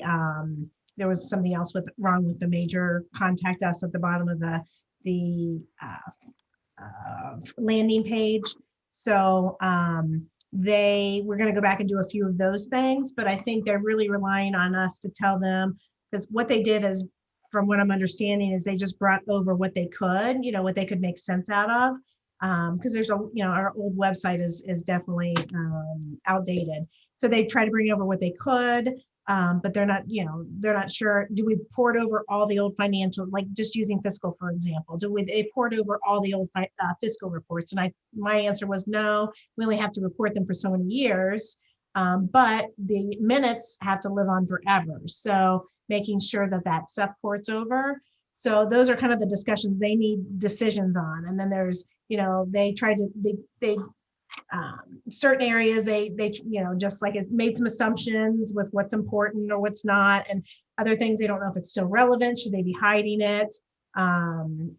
there was something else wrong with the major contact us at the bottom of the landing page. So we're going to go back and do a few of those things, but I think they're really relying on us to tell them, because what they did is, from what I'm understanding, is they just brought over what they could, what they could make sense out of. Because there's our old website is definitely outdated. So they try to bring over what they could, but they're not sure. Do we port over all the old financial, like just using fiscal, for example? They port over all the old fiscal reports? And my answer was no, we only have to report them for so many years. But the minutes have to live on forever. So making sure that stuff ports over. So those are kind of the discussions they need decisions on. And then there's, they tried to, they certain areas, they just like it's made some assumptions with what's important or what's not. And other things, they don't know if it's still relevant. Should they be hiding it? Like,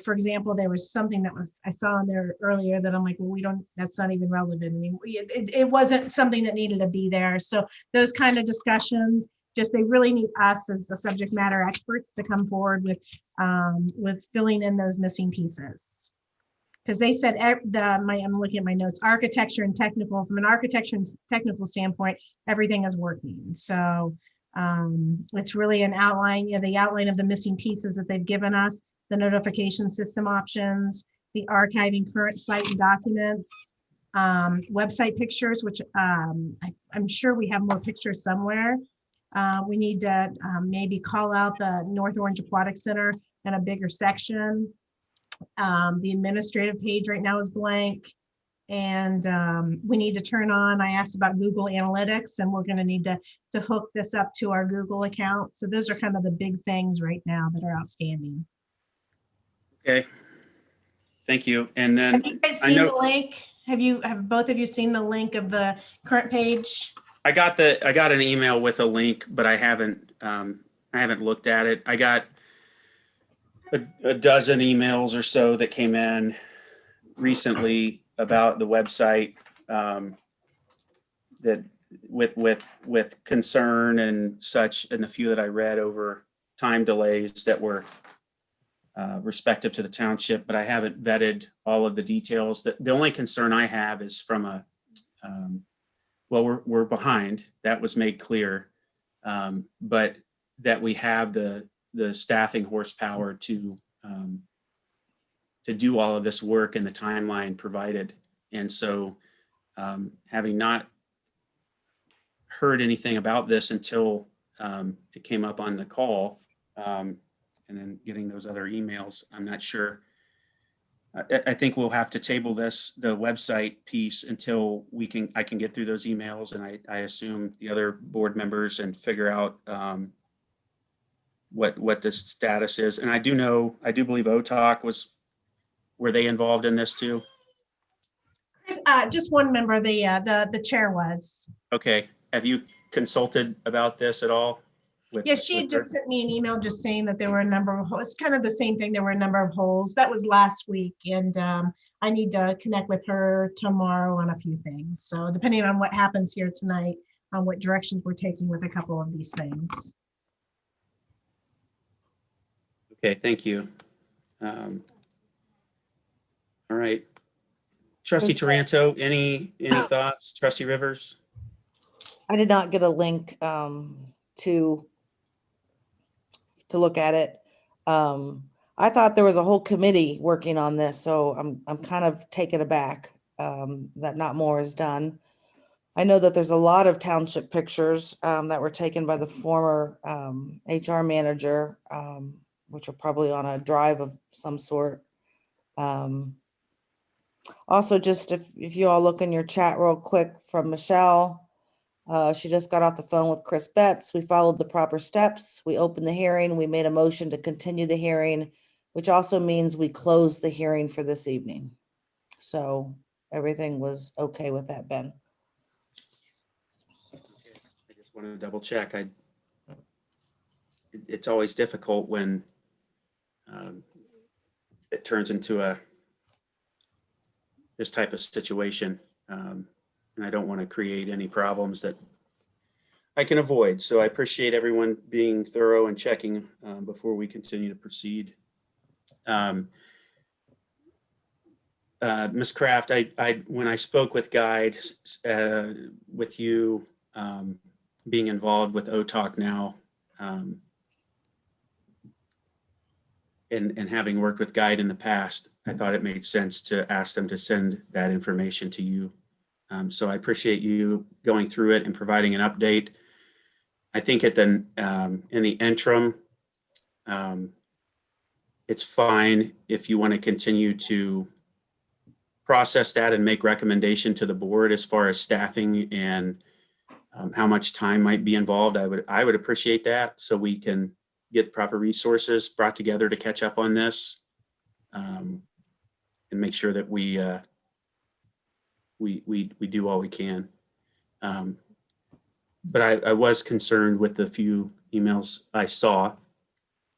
for example, there was something that I saw in there earlier that I'm like, well, that's not even relevant. I mean, it wasn't something that needed to be there. So those kind of discussions, they really need us as the subject matter experts to come forward with filling in those missing pieces. Because they said, I'm looking at my notes, architecture and technical, from an architecture and technical standpoint, everything is working. So it's really an outline, the outline of the missing pieces that they've given us, the notification system options, the archiving current site and documents, website pictures, which I'm sure we have more pictures somewhere. We need to maybe call out the North Orange Aquatic Center in a bigger section. The administrative page right now is blank. And we need to turn on, I asked about Google Analytics, and we're going to need to hook this up to our Google account. So those are kind of the big things right now that are outstanding. Okay. Thank you. And then Have you guys I seen the know link? Have both of you seen the link of the current page? I got an email with a link, but I haven't looked at it. I got a dozen emails or so that came in recently about the website, that with concern and such, and the few that I read over time delays that were respective to the township, but I haven't vetted all of the details. The only concern I have is from well, we're behind. That was made clear, but that we have the staffing horsepower to do all of this work in the timeline provided. And so, having not heard anything about this until it came up on the call, and then getting those other emails, I'm not sure. I think we'll have to table the website piece until I can get through those emails, and I assume the other board members, and figure out what the status is. And I do believe OTOC were they involved in this too? Just one member, the chair was. Okay. Have you consulted about this at all? Yeah, she had just sent me an email just saying that there were a number of holes. It's kind of the same thing. There were a number of holes. That was last week. And I need to connect with her tomorrow on a few things. So depending on what happens here tonight, on what directions we're taking with a couple of these things. Okay, thank you. All right. Trustee Taranto, any thoughts? Trustee Rivers? I did not get a link to look at it. I thought there was a whole committee working on this, so I'm kind of taken aback that not more is done. I know that there's a lot of township pictures that were taken by the former HR manager, which are probably on a drive of some sort. Also, just if you all look in your chat real quick from Michelle, she just got off the phone with Chris Betts. We followed the proper steps. We opened the hearing. We made a motion to continue the hearing, which also means we closed the hearing for this evening. So everything was okay with that, Ben. I just wanted to double check. It's always difficult when it turns into this type of situation. And I don't want to create any problems that I can avoid. So I appreciate everyone being thorough and checking before we continue to proceed. Ms. Kraft, when I spoke with Guide, with you being involved with OTOC now, and having worked with Guide in the past, I thought it made sense to ask them to send that information to you. So I appreciate you going through it and providing an update. I think in the interim, it's fine if you want to continue to process that and make recommendation to the board as far as staffing and how much time might be involved. I would appreciate that, so we can get proper resources brought together to catch up on this, and make sure that we do all we can. But I was concerned with the few emails I saw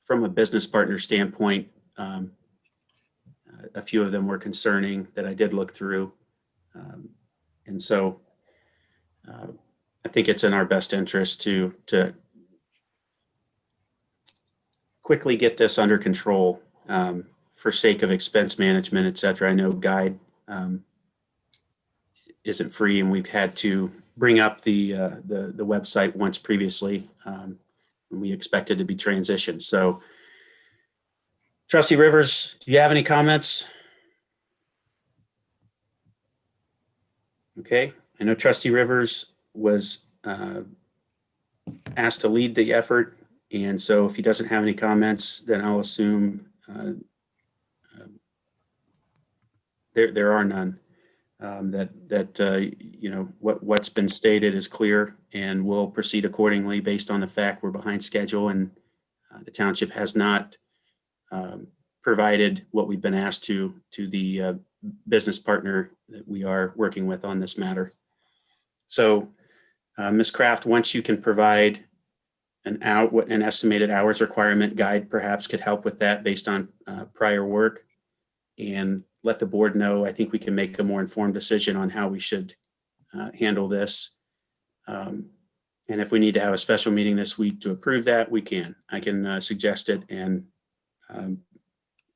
from a business partner standpoint. A few of them were concerning that I did look through. And so I think it's in our best interest to quickly get this under control for sake of expense management, et cetera. I know Guide isn't free, and we've had to bring up the website once previously, and we expect it to be transitioned. So, Trustee Rivers, do you have any comments? Okay, I know Trustee Rivers was asked to lead the effort, and so if he doesn't have any comments, then I'll assume there are none. what's been stated is clear, and we'll proceed accordingly based on the fact we're behind schedule, and the township has not provided what we've been asked to the business partner that we are working with on this matter. So, Ms. Kraft, once you can provide an estimated hours requirement guide, perhaps could help with that based on prior work, and let the board know. I think we can make a more informed decision on how we should handle this. And if we need to have a special meeting this week to approve that, we can. I can suggest it, and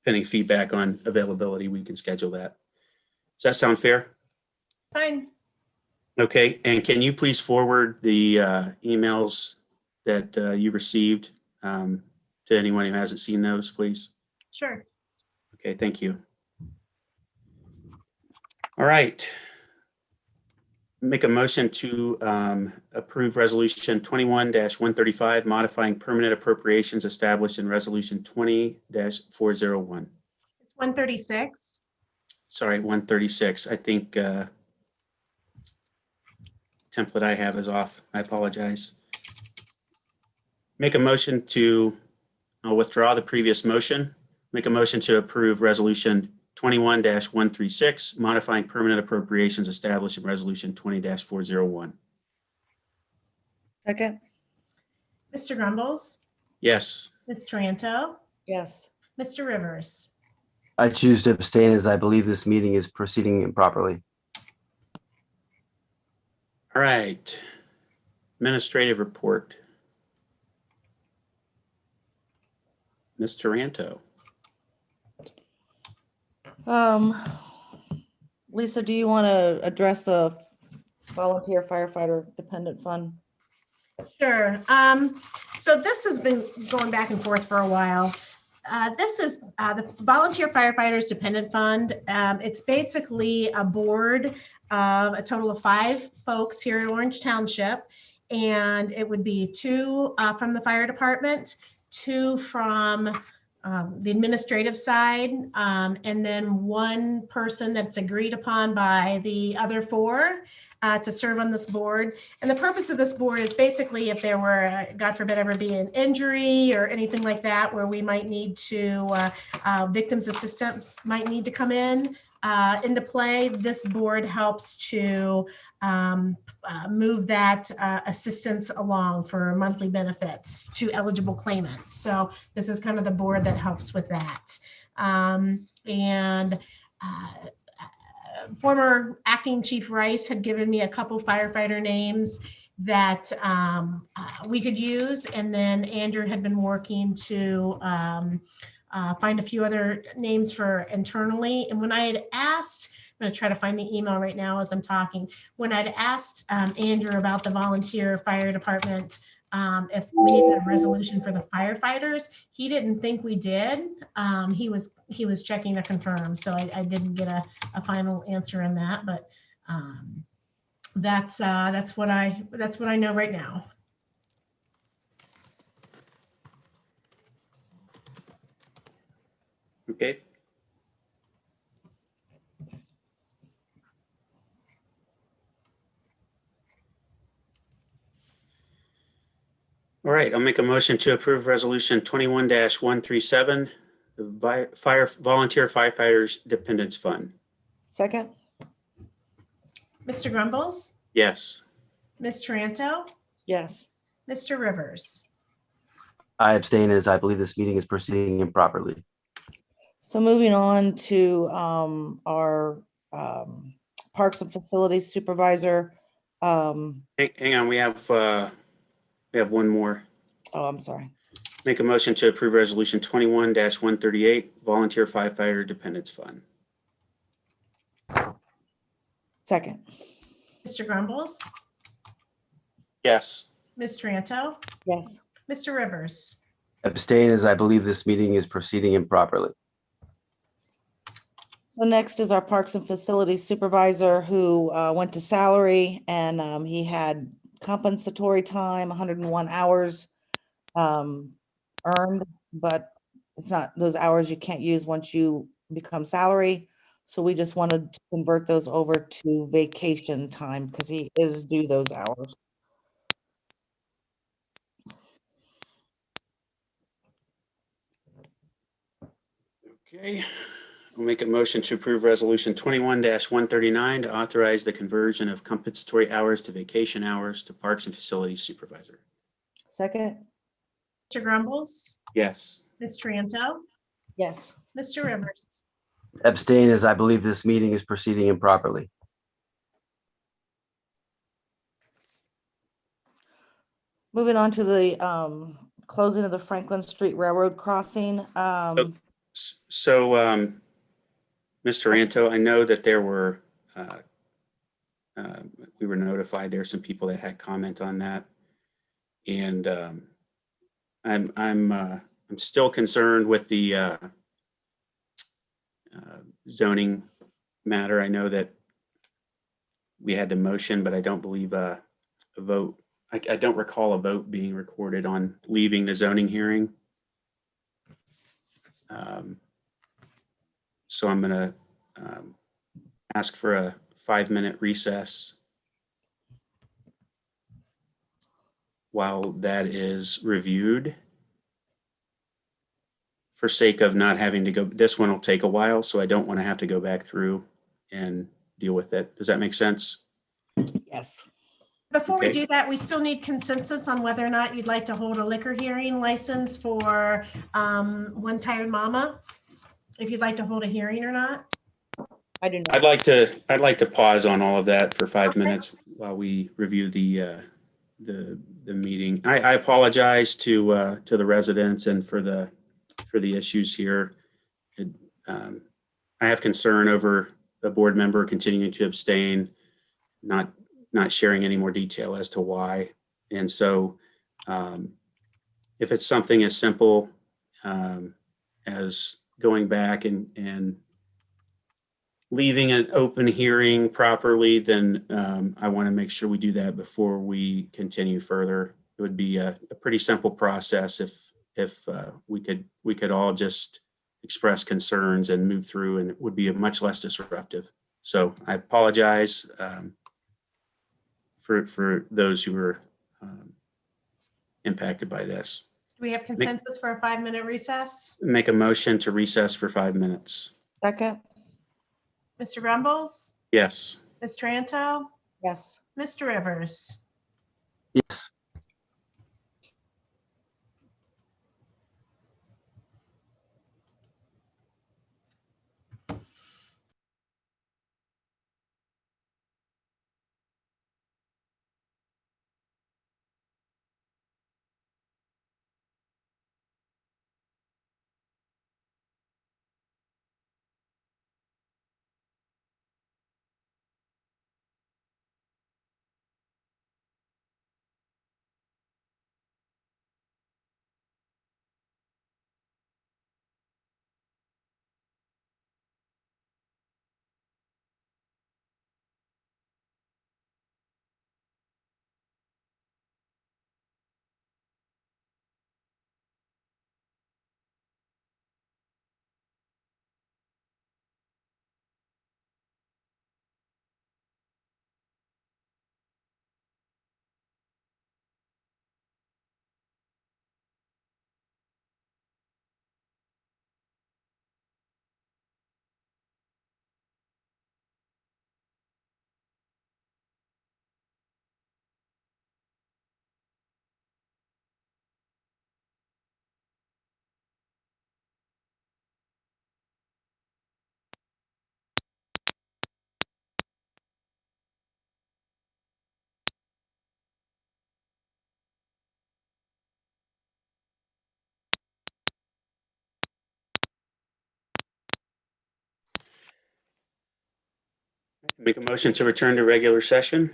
pending feedback on availability, we can schedule that. Does that sound fair? Fine. Okay, and can you please forward the emails that you received to anyone who hasn't seen those, please? Sure. Okay, thank you. All right. Make a motion to approve Resolution 21-135, modifying permanent appropriations established in Resolution 20-401. It's 136. Sorry, 136. I think template I have is off. I apologize. Make a motion to, I'll withdraw the previous motion. Make a motion to approve Resolution 21-136, modifying permanent appropriations established in Resolution 20-401. Second? Mr. Grumbles, Yes. Ms. Taranto, Yes. Mr. Rivers. I choose to abstain as I believe this meeting is proceeding improperly. All right. Administrative report. Ms. Taranto. Lisa, do you want to address the volunteer firefighter dependent fund? Sure. So this has been going back and forth for a while. This is the Volunteer Firefighters Dependent Fund. It's basically a board of a total of 5 folks here in Orange Township. And it would be 2 from the fire department, 2 from the administrative side, and then 1 person that's agreed upon by the other 4 to serve on this board. And the purpose of this board is basically if there were, God forbid, ever be an injury or anything like that, where we might need to, victims assistance might need to come into play, this board helps to move that assistance along for monthly benefits to eligible claimants. So this is kind of the board that helps with that. Former Acting Chief Rice had given me a couple firefighter names that we could use. And then Andrew had been working to find a few other names for internally. And when I had asked, I'm going to try to find the email right now as I'm talking. When I'd asked Andrew about the volunteer fire department, if we needed a resolution for the firefighters, he didn't think we did. He was checking to confirm, so I didn't get a final answer on that. But that's what I know right now. Okay. All right, I'll make a motion to approve Resolution 21-137, the Volunteer Firefighters Dependents Fund. Second? Mr. Grumbles, Yes. Ms. Taranto, Yes. Mr. Rivers. I abstain as I believe this meeting is proceeding improperly. So moving on to our Parks and Facilities Supervisor. Hang on, we have one more. Oh, I'm sorry. Make a motion to approve Resolution 21-138, Volunteer Firefighter Dependents Fund. Second? Mr. Grumbles, Yes. Ms. Taranto, Yes. Mr. Rivers. Abstain as I believe this meeting is proceeding improperly. So next is our Parks and Facilities Supervisor who went to salary, and he had compensatory time, 101 hours earned, but it's not those hours you can't use once you become salary. So we just wanted to convert those over to vacation time because he is due those hours. Okay, I'll make a motion to approve resolution 21-139 to authorize the conversion of compensatory hours to vacation hours to Parks and Facilities Supervisor. Second? Mr. Grumbles, Yes. Ms. Tranto, Yes. Mr. Rivers. Abstain, as I believe this meeting is proceeding improperly. Moving on to the closing of the Franklin Street Railroad crossing. So, Mr. Anto, I know that there were, we were notified there are some people that had comment on that. And I'm still concerned with the zoning matter. I know that we had the motion, but I don't believe a vote. I don't recall a vote being recorded on leaving the zoning hearing. So I'm going to ask for a 5-minute recess while that is reviewed, for sake of not having to go. This one will take a while, so I don't want to have to go back through and deal with it. Does that make sense? Yes. Before we Okay. do that, we still need consensus on whether or not you'd like to hold a liquor hearing license for One Tired Mama, if you'd like to hold a hearing or not. I do not. I'd like to pause on all of that for 5 minutes while we review the meeting. I apologize to the residents and for the issues here. I have concern over a board member continuing to abstain, not sharing any more detail as to why. And so if it's something as simple as going back and leaving an open hearing properly, then I want to make sure we do that before we continue further. It would be a pretty simple process if we could all just express concerns and move through, and it would be much less disruptive. So I apologize for those who were impacted by this. Do we have consensus for a 5-minute recess? Make a motion to recess for 5 minutes. Second? Mr. Grumbles, Yes. Ms. Tranto, Yes. Mr. Rivers. Yes. Make a motion to return to regular session.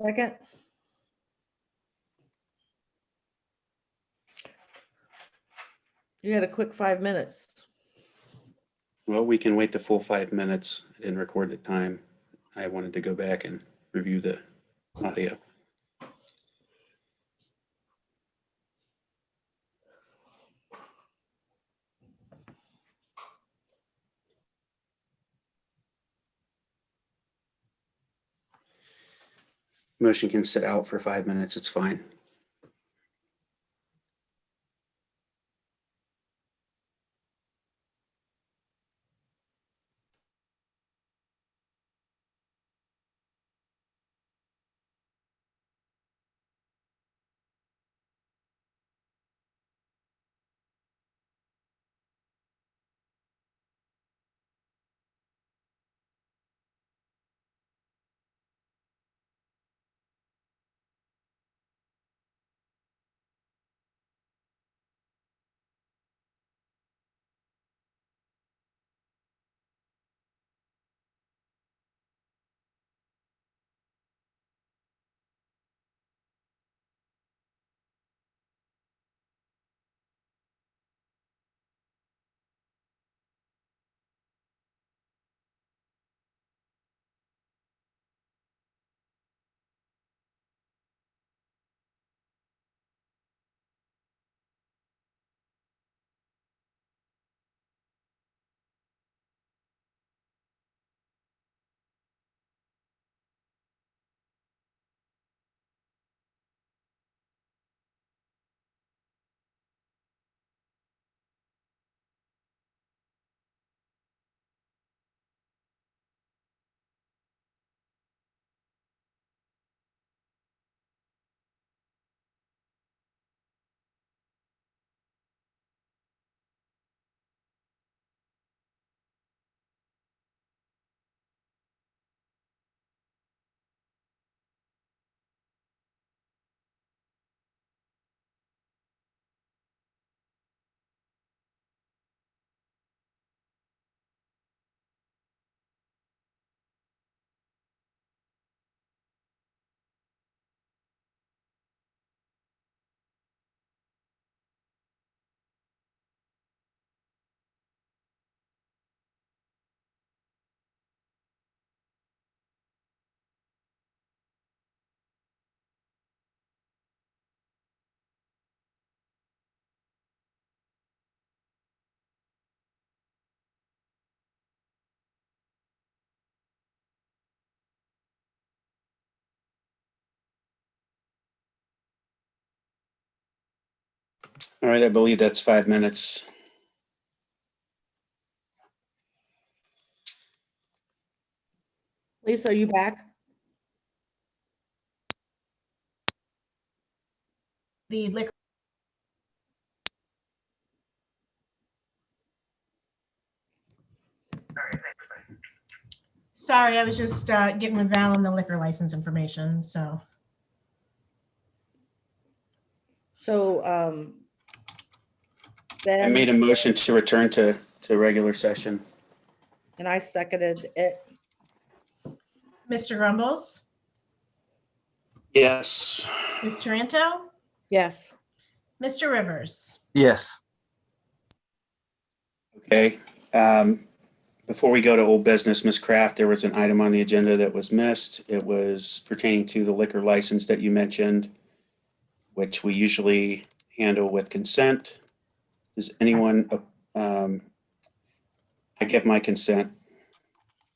Second? You had a quick 5 minutes. Well, we can wait the full 5 minutes. I didn't record the time. I wanted to go back and review the audio. Motion can sit out for 5 minutes. It's fine. All right, I believe that's 5 minutes. Lisa, are you back? The liquor. Sorry, I was just getting with Val on the liquor license information, so. So, I Ben made a motion to return to regular session. and I seconded it. Mr. Grumbles, Yes. Ms. Taranto, Yes. Mr. Rivers. Yes. Okay. Before we go to old business, Ms. Kraft, there was an item on the agenda that was missed. It was pertaining to the liquor license that you mentioned, which we usually handle with consent. Does anyone, I give my consent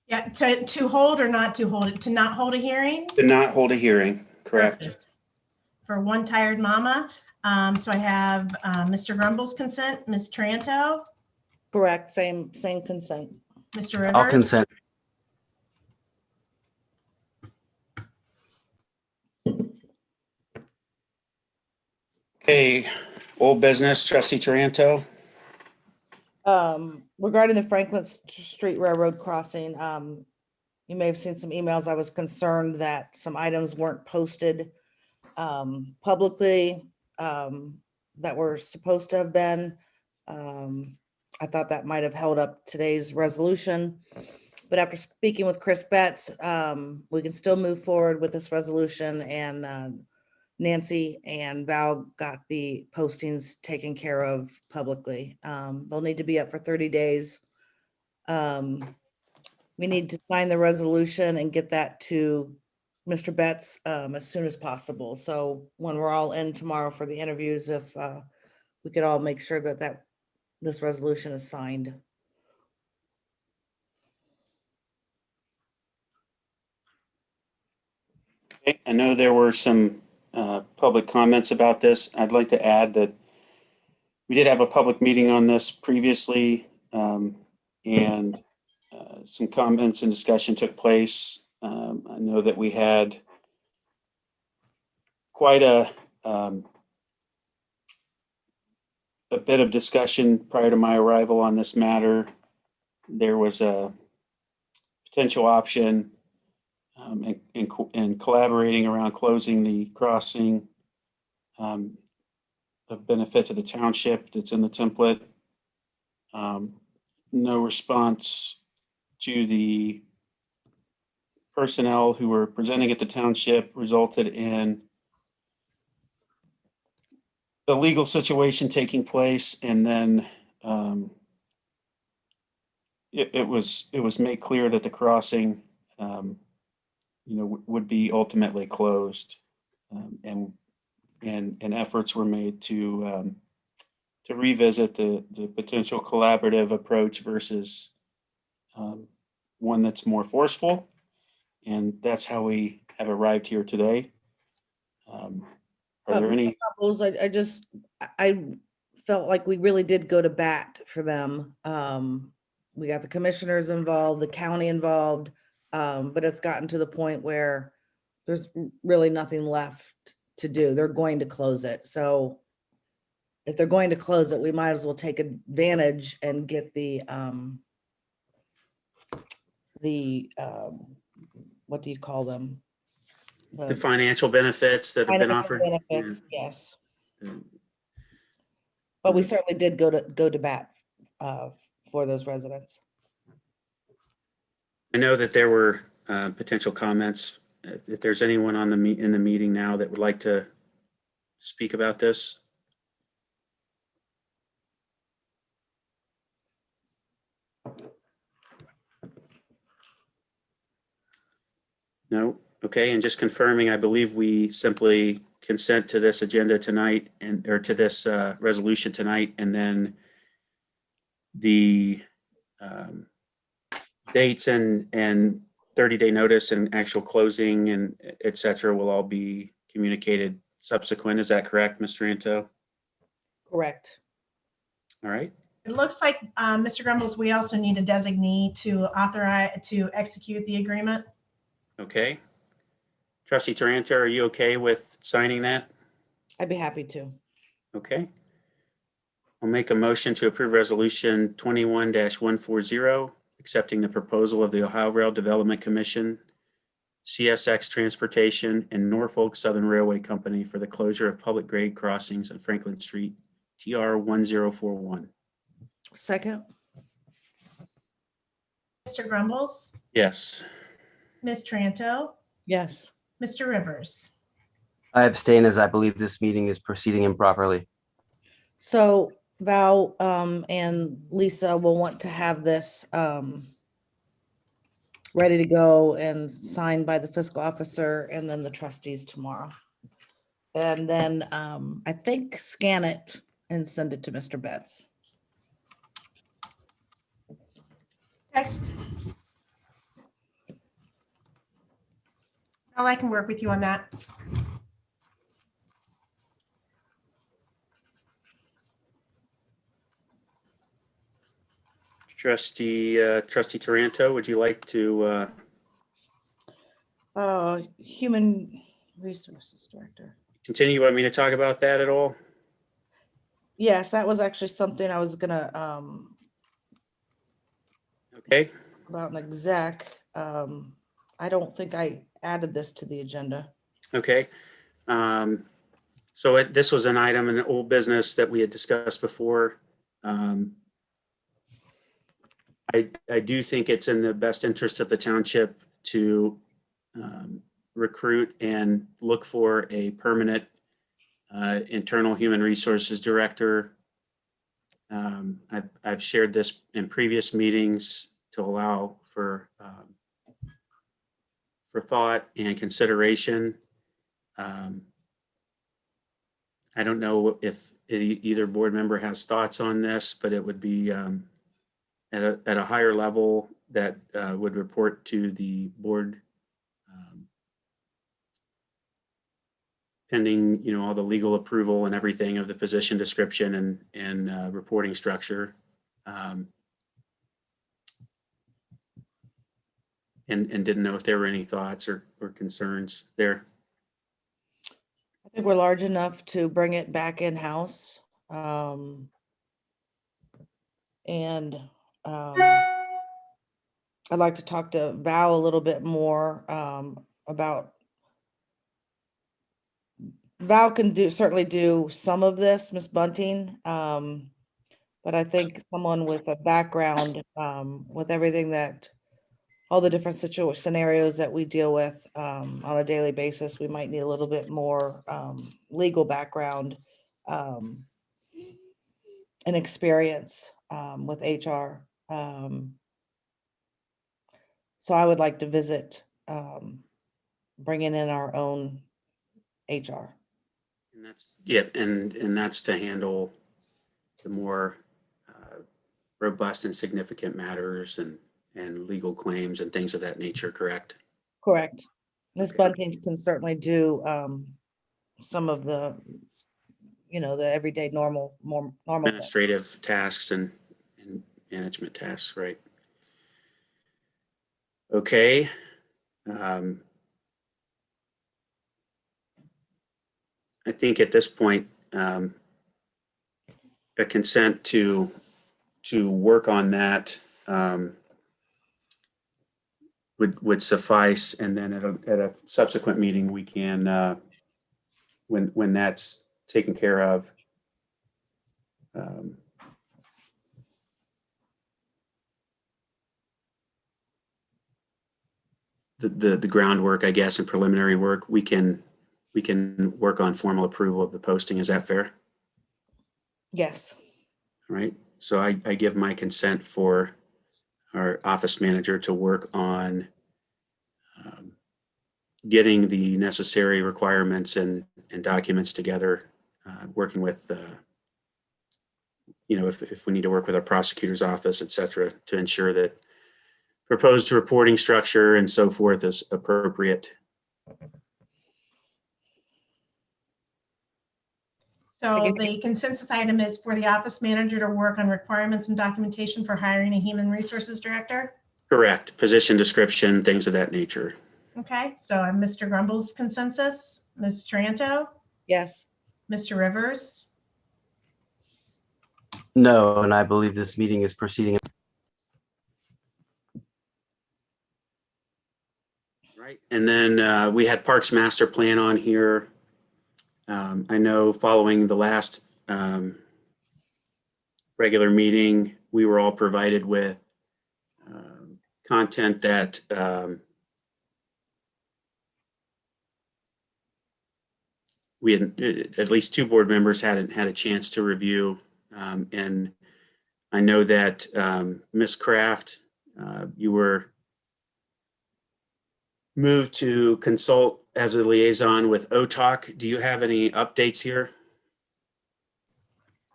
Yeah, to hold or not to hold it, to not hold a hearing? to not hold a hearing, correct? Perfect. For One Tired Mama. So I have Mr. Grumbles' consent, Ms. Taranto, Correct. Same consent. Mr. Rivers. I'll consent. Okay, old business, trustee Taranto. Regarding the Franklin Street Railroad crossing, you may have seen some emails. I was concerned that some items weren't posted publicly that were supposed to have been. I thought that might have held up today's resolution. But after speaking with Chris Betts, we can still move forward with this resolution, and Nancy and Val got the postings taken care of publicly. They'll need to be up for 30 days. We need to sign the resolution and get that to Mr. Betts as soon as possible. So when we're all in tomorrow for the interviews, if we could all make sure that this resolution is signed. I know there were some public comments about this. I'd like to add that we did have a public meeting on this previously, and some comments and discussion took place. I know that we had quite a bit of discussion prior to my arrival on this matter. There was a potential option in collaborating around closing the crossing of benefit to the township that's in the template. No response to the personnel who were presenting at the township resulted in the legal situation taking place, and then it was made clear that the crossing would be ultimately closed, and efforts were made to revisit the potential collaborative approach versus one that's more forceful, and that's how we have arrived here today. Are there any? I felt like we really did go to bat for them. We got the commissioners involved, the county involved, but it's gotten to the point where there's really nothing left to do. They're going to close it. So if they're going to close it, we might as well take advantage and get the what do you call them? The financial benefits that have been Financial offered? benefits, yes. Yeah. But we certainly did go to bat for those residents. I know that there were potential comments. If there's anyone in the meeting now that would like to speak about this. No? Okay, and just confirming, I believe we simply consent to this agenda tonight or to this resolution tonight, and then the dates and 30-day notice and actual closing and et cetera will all be communicated subsequent. Is that correct, Mr. Anto? Correct. All right. It looks like, Mr. Grumbles, we also need a designee to authorize, to execute the agreement. Okay. Trustee Taranto, are you okay with signing that? I'd be happy to. Okay. I'll make a motion to approve resolution 21-140, accepting the proposal of the Ohio Rail Development Commission, CSX Transportation, and Norfolk Southern Railway Company for the closure of public grade crossings on Franklin Street, TR 1041. Second. Mr. Grumbles, Yes. Ms. Tranto, Yes. Mr. Rivers. I abstain as I believe this meeting is proceeding improperly. So Val and Lisa will want to have this ready to go and signed by the fiscal officer and then the trustees tomorrow. And then I think scan it and send it to Mr. Betts. Okay. Well, I can work with you on that. Trustee Taranto, would you like to Human Resources Director. continue? You want me to talk about that at all? Yes, that was actually something I was gonna Okay. about an exec. I don't think I added this to the agenda. Okay. So this was an item in the old business that we had discussed before. I do think it's in the best interest of the township to recruit and look for a permanent internal human resources director. I've shared this in previous meetings to allow for thought and consideration. I don't know if either board member has thoughts on this, but it would be at a higher level that would report to the board pending, all the legal approval and everything of the position description and reporting structure. And didn't know if there were any thoughts or concerns there. I think we're large enough to bring it back in-house. And I'd like to talk to Val a little bit more about. Val can certainly do some of this, Miss Bunting. But I think someone with a background with everything all the different scenarios that we deal with on a daily basis, we might need a little bit more legal background and experience with HR. So I would like to visit bringing in our own HR. And that's, yeah, and that's to handle the more robust and significant matters and legal claims and things of that nature, correct? Correct. Ms. Okay. Bunting can certainly do some of the, the everyday normal things. Administrative tasks and management tasks, right? Okay. I think at this point, a consent to work on that would suffice, and then at a subsequent meeting we can, when that's taken care of, the groundwork, I guess, and preliminary work, we can work on formal approval of the posting. Is that fair? Yes. All right. So I give my consent for our office manager to work on getting the necessary requirements and documents together, working with, if we need to work with our prosecutor's office, et cetera, to ensure that proposed reporting structure and so forth is appropriate. So the consensus item is for the office manager to work on requirements and documentation for hiring a human resources director. Correct. Position description, things of that nature. Okay, so I'm Mr. Grumble's consensus, Ms. Taranto, Yes. Mr. Rivers, No, and I believe this meeting is proceeding. Right. And then we had Parks Master Plan on here. I know following the last regular meeting, we were all provided with content that we had, at least two board members hadn't had a chance to review. And I know that Ms. Kraft, you were moved to consult as a liaison with OTOC. Do you have any updates here?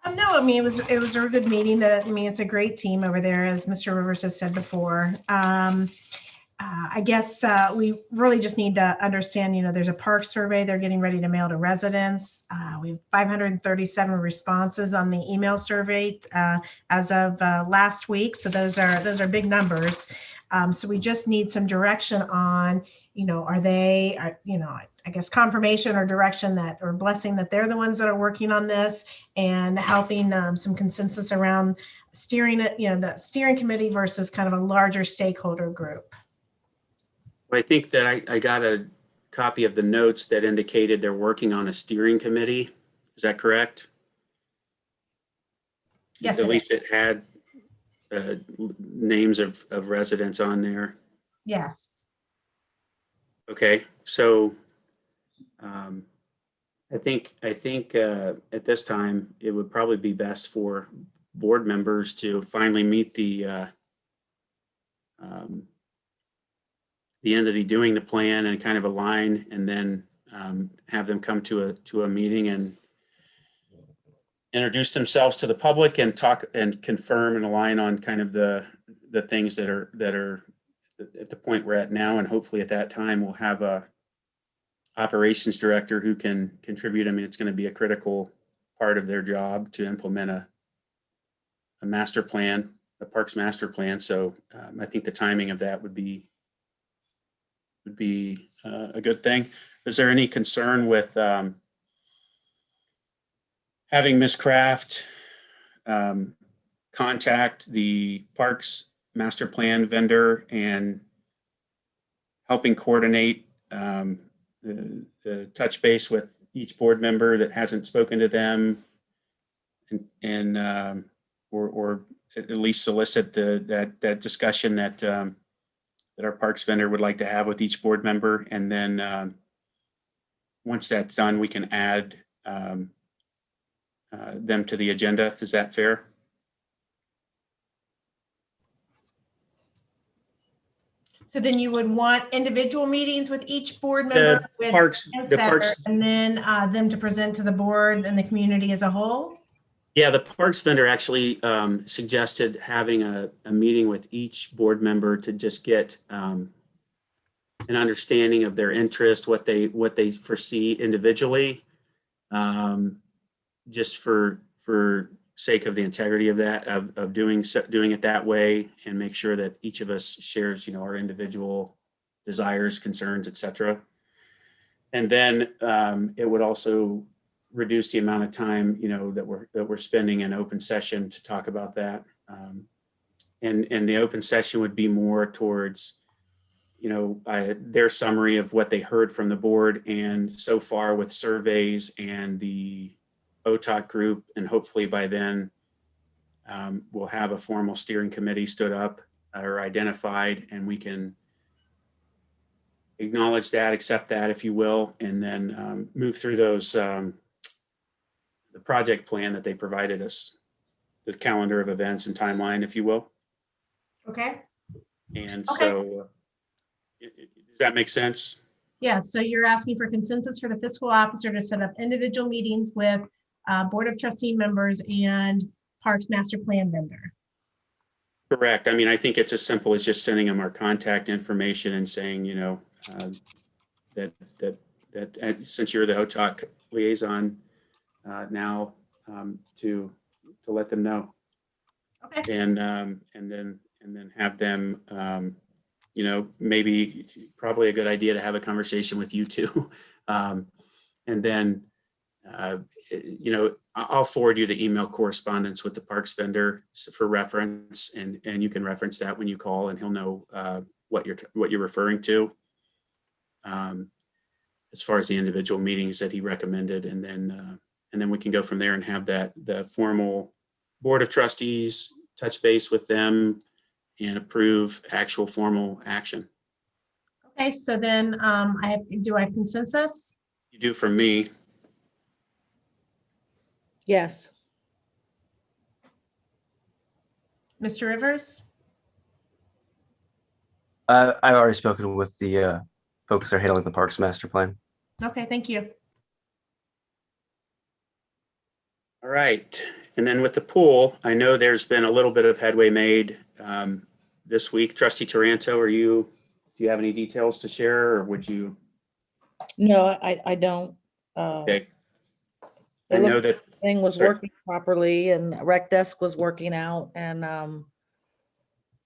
No, I mean, it was a good meeting. It's a great team over there, as Mr. Rivers has said before. I guess we really just need to understand, there's a park survey they're getting ready to mail to residents. We have 537 responses on the email survey as of last week. So those are big numbers. So we just need some direction on, I guess confirmation or direction that, or blessing that they're the ones that are working on this and helping some consensus around steering it, the steering committee versus kind of a larger stakeholder group. I think that I got a copy of the notes that indicated they're working on a steering committee. Is that correct? Yes, At least it had names of residents on there. Yes. Okay, so I think at this time it would probably be best for board members to finally meet the entity doing the plan and kind of align, and then have them come to a meeting and introduce themselves to the public and talk and confirm and align on kind of the things that are at the point we're at now. And hopefully at that time we'll have a operations director who can contribute. I mean, it's going to be a critical part of their job to implement a master plan, a parks master plan. So I think the timing of that would be a good thing. Is there any concern with having Ms. Kraft contact the parks master plan vendor and helping coordinate the touch base with each board member that hasn't spoken to them, and or at least solicit that discussion that our parks vendor would like to have with each board member, and then once that's done, we can add them to the agenda. Is that fair? So then you would want individual meetings with each board member The with parks, and then them to present to the board and the community as a whole? yeah, the parks vendor actually suggested having a meeting with each board member to just get an understanding of their interest, what they foresee individually, just for sake of the integrity of that, of doing it that way, and make sure that each of us shares, our individual desires, concerns, etc. And then it would also reduce the amount of time, that we're spending in open session to talk about that. And the open session would be more towards, their summary of what they heard from the board, and so far with surveys and the OTOC group, and hopefully by then we'll have a formal steering committee stood up or identified, and we can acknowledge that, accept that, if you will, and then move through those, the project plan that they provided us, the calendar of events and timeline, if you will. Okay. And Okay. so, does that make sense? Yeah, so you're asking for consensus for the fiscal officer to set up individual meetings with Board of Trustee members and Parks Master Plan vendor. Correct. I mean, I think it's as simple as just sending them our contact information and saying, that since you're the OTOC liaison now, to let them know, Okay. and then have them, maybe probably a good idea to have a conversation with you too, and then I'll forward you the email correspondence with the parks vendor for reference, and you can reference that when you call, and he'll know what you're referring to, as far as the individual meetings that he recommended, and then we can go from there and have the formal Board of Trustees touch base with them and approve actual formal action. Okay, so then do I have consensus? You do for me. Yes. Mr. Rivers? I've already spoken with the folks that are handling the parks master plan. Okay, thank you. All right. And then with the pool, I know there's been a little bit of headway made this week. Trustee Taranto, do you have any details to share, or would you? No, I don't. Okay. It I know looks that, thing was sorry. working properly, and rec desk was working out, and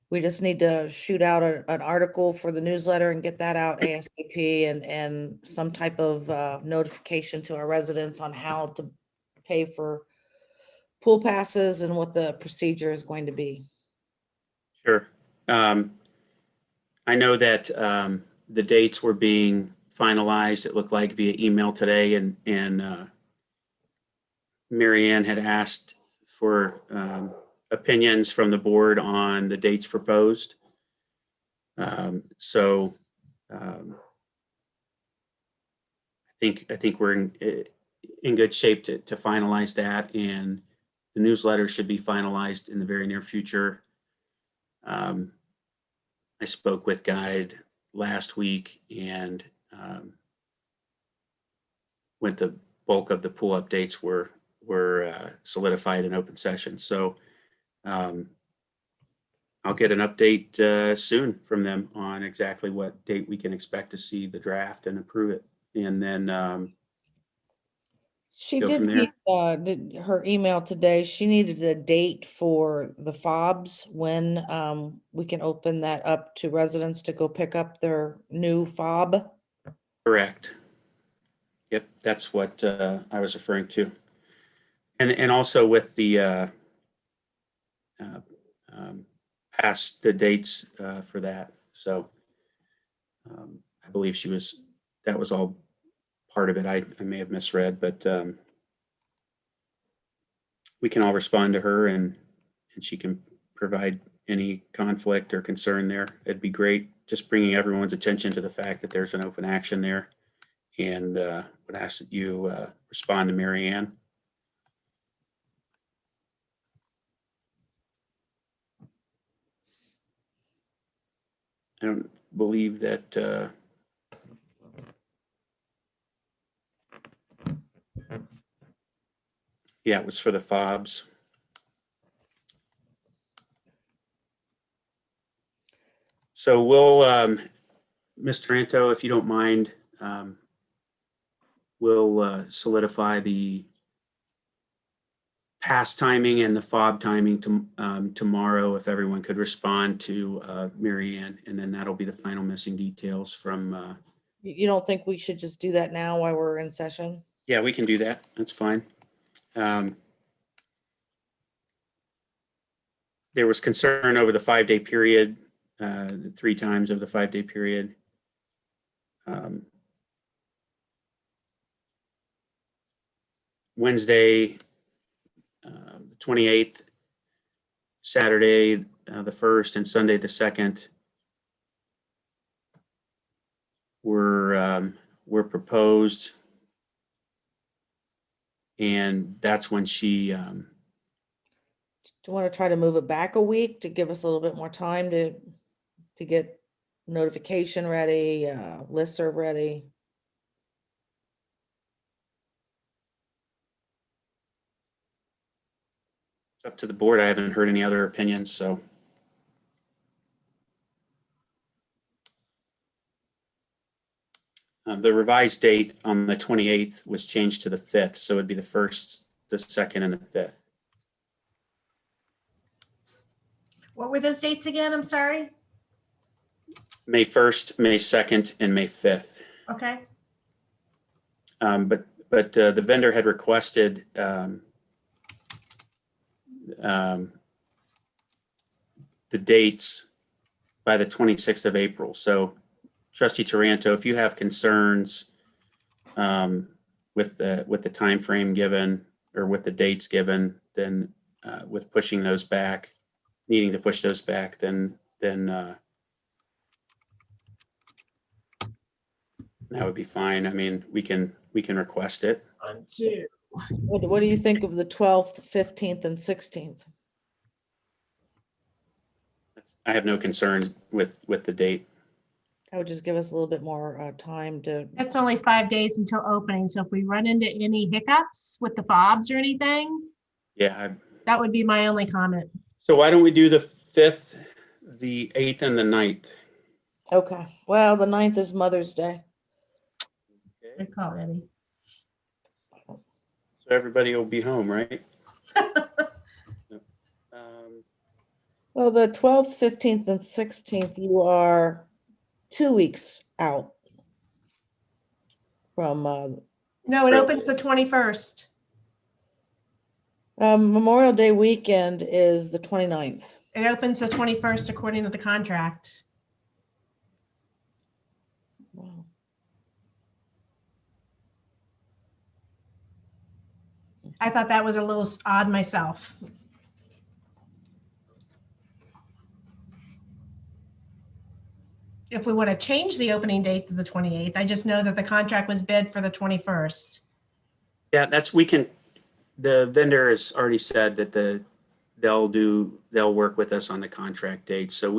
we just need to shoot out an article for the newsletter and get that out ASAP, and some type of notification to our residents on how to pay for pool passes and what the procedure is going to be. Sure. I know that the dates were being finalized, it looked like, via email today, and Mary Ann had asked for opinions from the board on the dates proposed. So I think we're in good shape to finalize that, and the newsletter should be finalized in the very near future. I spoke with Guide last week, and with the bulk of the pool updates were solidified in open session. So I'll get an update soon from them on exactly what date we can expect to see the draft and approve it and then She Go did from there. need, her email today. She needed a date for the fobs when we can open that up to residents to go pick up their new fob. correct. Yep, that's what I was referring to. And also with the past the dates for that. So I believe that was all part of it. I may have misread, but we can all respond to her and she can provide any conflict or concern there. It'd be great, just bringing everyone's attention to the fact that there's an open action there, and would ask that you respond to Mary Ann. I don't believe that yeah, it was for the fobs. So we'll, Ms. Taranto, if you don't mind, we'll solidify the past timing and the fob timing tomorrow, if everyone could respond to Mary Ann, and then that'll be the final missing details from, You don't think we should just do that now while we're in session? yeah, we can do that. That's fine. There was concern over the 5-day period, 3 times over the 5-day period. Wednesday, 28th, Saturday, the 1st, and Sunday, the 2nd were proposed. And that's when she, Do you want to try to move it back a week to give us a little bit more time to get notification ready, listserv ready? it's up to the board. I haven't heard any other opinions, so. The revised date on the 28th was changed to the 5th, so it'd be the 1st, the 2nd, and the 5th. What were those dates again? I'm sorry. May 1st, May 2nd, and May 5th. Okay. But the vendor had requested the dates by the 26th of April. So Trustee Taranto, if you have concerns with the time frame given or with the dates given, then with pushing those back, needing to push those back, then that would be fine. I mean, we can request it. What do you think of the 12th, 15th, and 16th? I have no concerns with the date. That would just give us a little bit more time to, That's only 5 days until opening. So if we run into any hiccups with the fobs or anything, Yeah. that would be my only comment. So why don't we do the 5th, the 8th, and the 9th? okay. Well, the 9th is Mother's Day. Good call, Eddie. So everybody will be home, right? Well, the 12th, 15th, and 16th, you are 2 weeks out from No, it opens the 21st. Memorial Day weekend is the 29th. It opens the 21st according to the contract. Wow. I thought that was a little odd myself. If we want to change the opening date to the 28th, I just know that the contract was bid for the 21st. Yeah, the vendor has already said that they'll work with us on the contract date. So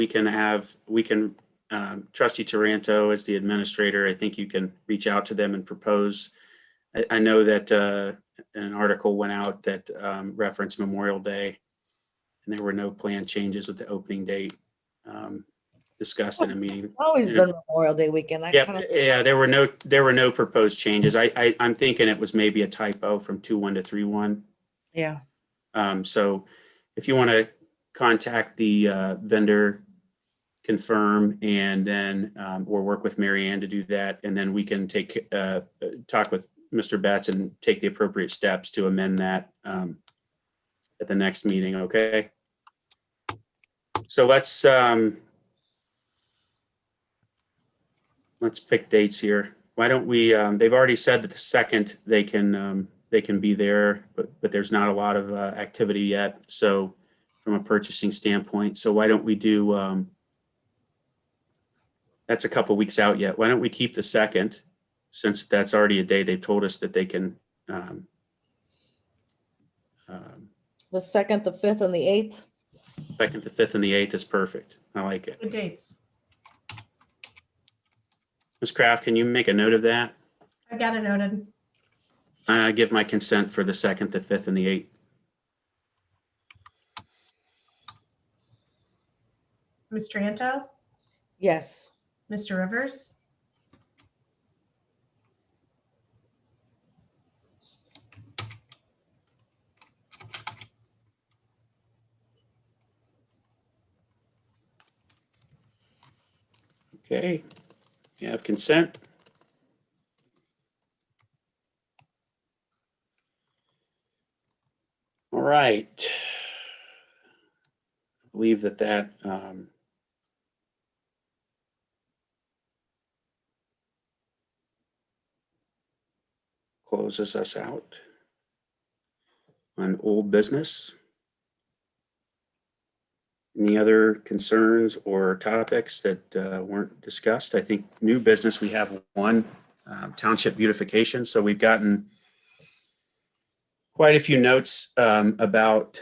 Trustee Taranto as the administrator, I think you can reach out to them and propose. I know that an article went out that referenced Memorial Day, and there were no planned changes with the opening date. discussed in a meeting. Always And been Memorial Day weekend. That Yep, kind of, yeah, there were no proposed changes. I'm thinking it was maybe a typo from 2-1 to 3-1. yeah. So if you want to contact the vendor, confirm, and then or work with Mary Ann to do that, and then we can talk with Mr. Betts and take the appropriate steps to amend that at the next meeting. Okay. So let's pick dates here. Why don't we? They've already said that the second they can be there, but there's not a lot of activity yet. So from a purchasing standpoint, so why don't we do? That's a couple weeks out yet. Why don't we keep the second, since that's already a day they've told us that they can. The 2nd, the 5th, and the 8th. 2nd, the 5th, and the 8th is perfect. I like it. Good dates. Ms. Kraft, can you make a note of that? I've got it noted. I give my consent for the 2nd, the 5th, and the 8th. Ms. Tranto, Yes. Mr. Rivers, Okay, you have consent. All right. I believe that closes us out on old business. Any other concerns or topics that weren't discussed? I think new business, we have one, township beautification. So we've gotten quite a few notes about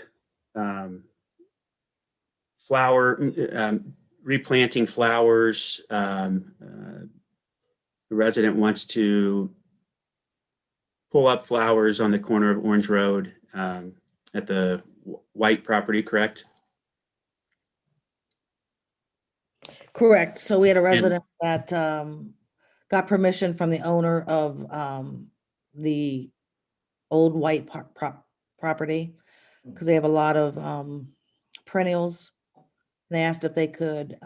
replanting flowers. The resident wants to pull up flowers on the corner of Orange Road at the White property, correct? Correct. So we had a resident that got permission from the owner of the old White property, because they have a lot of perennials. They asked if they could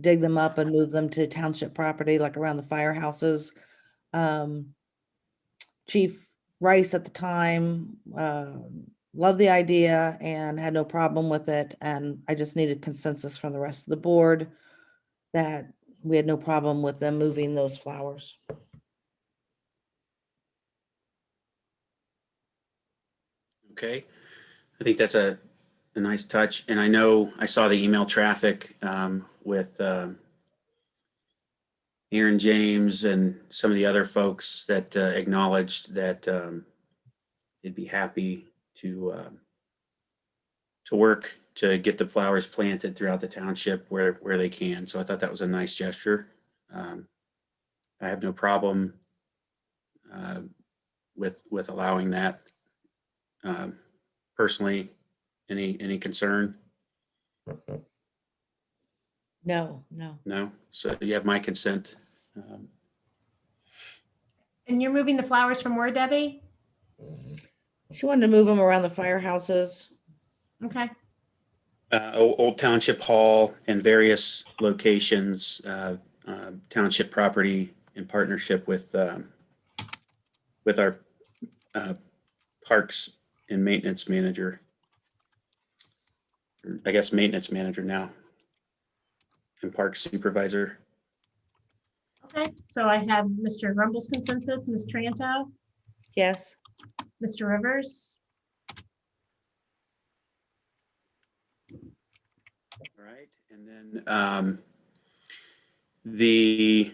dig them up and move them to township property, like around the firehouses. Chief Rice at the time loved the idea and had no problem with it. And I just needed consensus from the rest of the board that we had no problem with them moving those flowers. Okay, I think that's a nice touch. And I know I saw the email traffic with Aaron James and some of the other folks that acknowledged that they'd be happy to work to get the flowers planted throughout the township where they can. So I thought that was a nice gesture. I have no problem with allowing that. Personally, any concern? No. No. So you have my consent. and you're moving the flowers from where, Debbie? She wanted to move them around the firehouses. Okay, Old Township Hall and various locations, township property in partnership with our parks and maintenance manager. I guess maintenance manager now and park supervisor. okay. So I have Mr. Rumble's consensus, Ms. Tranto, Yes. Mr. Rivers, All right, and then the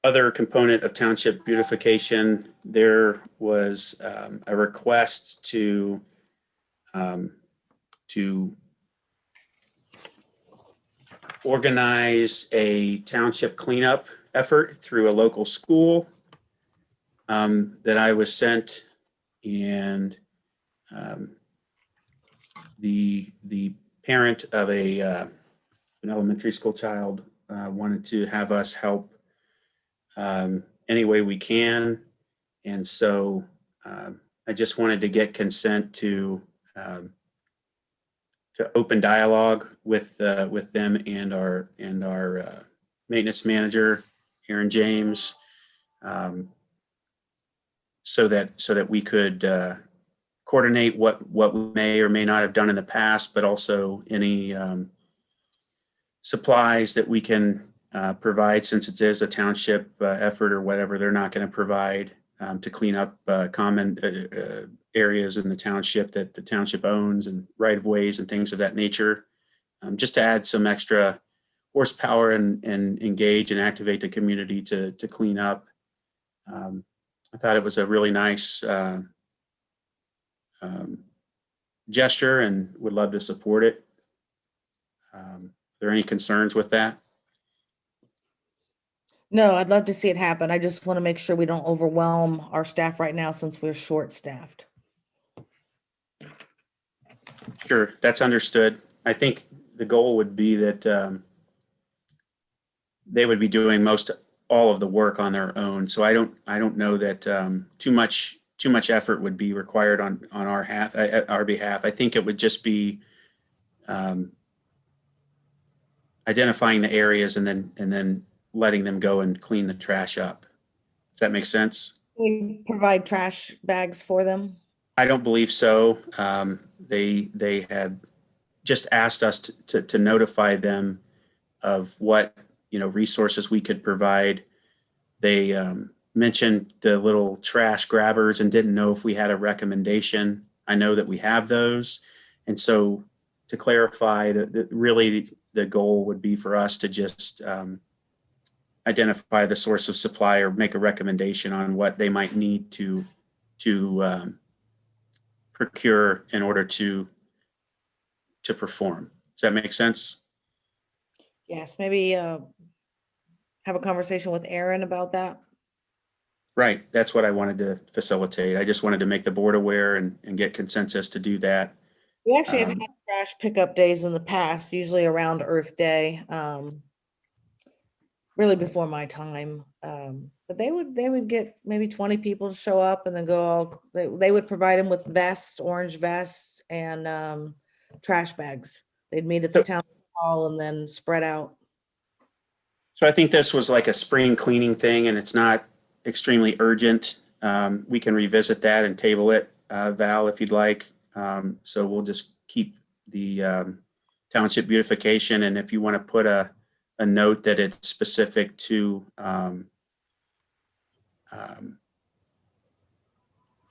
other component of township beautification, there was a request to organize a township cleanup effort through a local school that I was sent, and the parent of a an elementary school child, wanted to have us help any way we can. And so I just wanted to get consent to open dialogue with them and our maintenance manager, Aaron James, so that we could coordinate what we may or may not have done in the past, but also any supplies that we can provide, since it is a township effort or whatever. They're not going to provide to clean up common areas in the township that the township owns, and right of ways and things of that nature, just to add some extra horsepower and engage and activate the community to clean up. I thought it was a really nice gesture and would love to support it. Are there any concerns with that? No, I'd love to see it happen. I just want to make sure we don't overwhelm our staff right now since we're short-staffed. Sure, that's understood. I think the goal would be that they would be doing all of the work on their own. So I don't know that too much effort would be required on our behalf. I think it would just be identifying the areas and then letting them go and clean the trash up. Does that make sense? We provide trash bags for them. I don't believe so. They had just asked us to notify them of what resources we could provide. They mentioned the little trash grabbers and didn't know if we had a recommendation. I know that we have those, and so to clarify, that really the goal would be for us to just identify the source of supply or make a recommendation on what they might need to procure in order to perform. Does that make sense? Yes, maybe have a conversation with Aaron about that. Right. That's what I wanted to facilitate. I just wanted to make the board aware and get consensus to do that. We actually have had trash pickup days in the past, usually around Earth Day, really before my time. But they would get maybe 20 people to show up and then go. They would provide them with vests, orange vests, and trash bags. They'd meet at the town hall and then spread out. So I think this was like a spring cleaning thing, and it's not extremely urgent. We can revisit that and table it, Val, if you'd like. So we'll just keep the township beautification, and if you want to put a note that it's specific to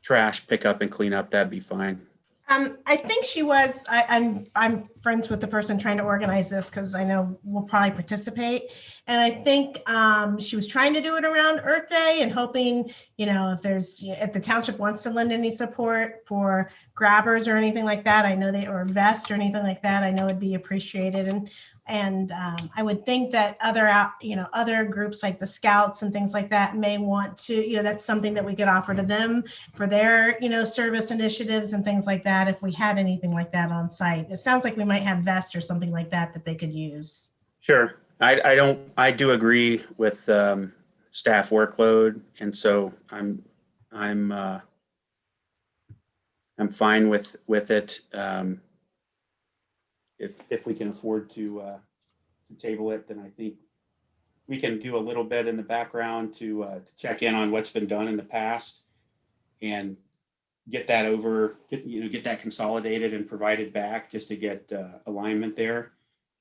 trash pickup and cleanup, that'd be fine. I think she was, I'm friends with the person trying to organize this because I know we'll probably participate. And I think she was trying to do it around Earth Day and hoping, if the township wants to lend any support for grabbers or anything like that, I know or vest or anything like that, I know it'd be appreciated. And I would think that other groups like the Scouts and things like that may want to, that's something that we could offer to them for their, service initiatives and things like that. If we had anything like that on site, it sounds like we might have vests or something like that they could use. Sure. I do agree with staff workload. And so I'm fine with it. If we can afford to table it, then I think we can do a little bit in the background to check in on what's been done in the past and get that get that consolidated and provided back just to get alignment there.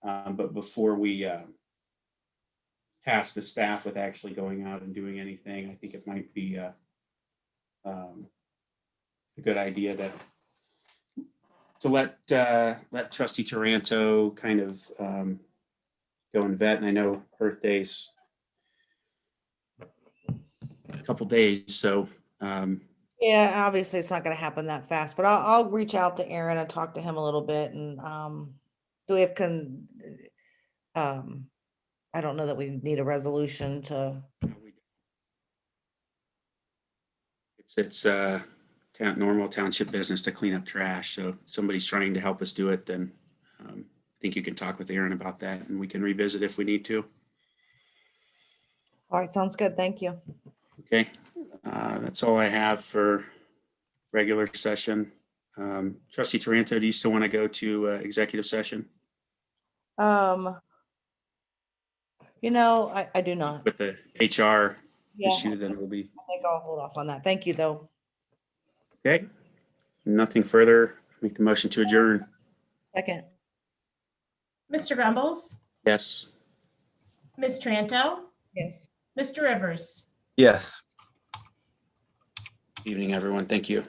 But before we task the staff with actually going out and doing anything, I think it might be a good idea to let Trustee Taranto kind of go and vet. And I know Earth Day's a couple days, so Yeah, obviously it's not going to happen that fast, but I'll reach out to Aaron and talk to him a little bit. And do we have I don't know that we need a resolution to. it's normal township business to clean up trash. So if somebody's trying to help us do it, then I think you can talk with Aaron about that and we can revisit if we need to. All right, sounds good. Thank you. Okay, that's all I have for regular session. Trustee Taranto, do you still want to go to executive session I do not. with the HR Yeah, issue? Then we'll be, I think I'll hold off on that. Thank you, though. okay. Nothing further. Make the motion to adjourn. Second. Mr. Grumbles, Yes. Ms. Tranto, Yes. Mr. Rivers. Yes. Evening, everyone. Thank you.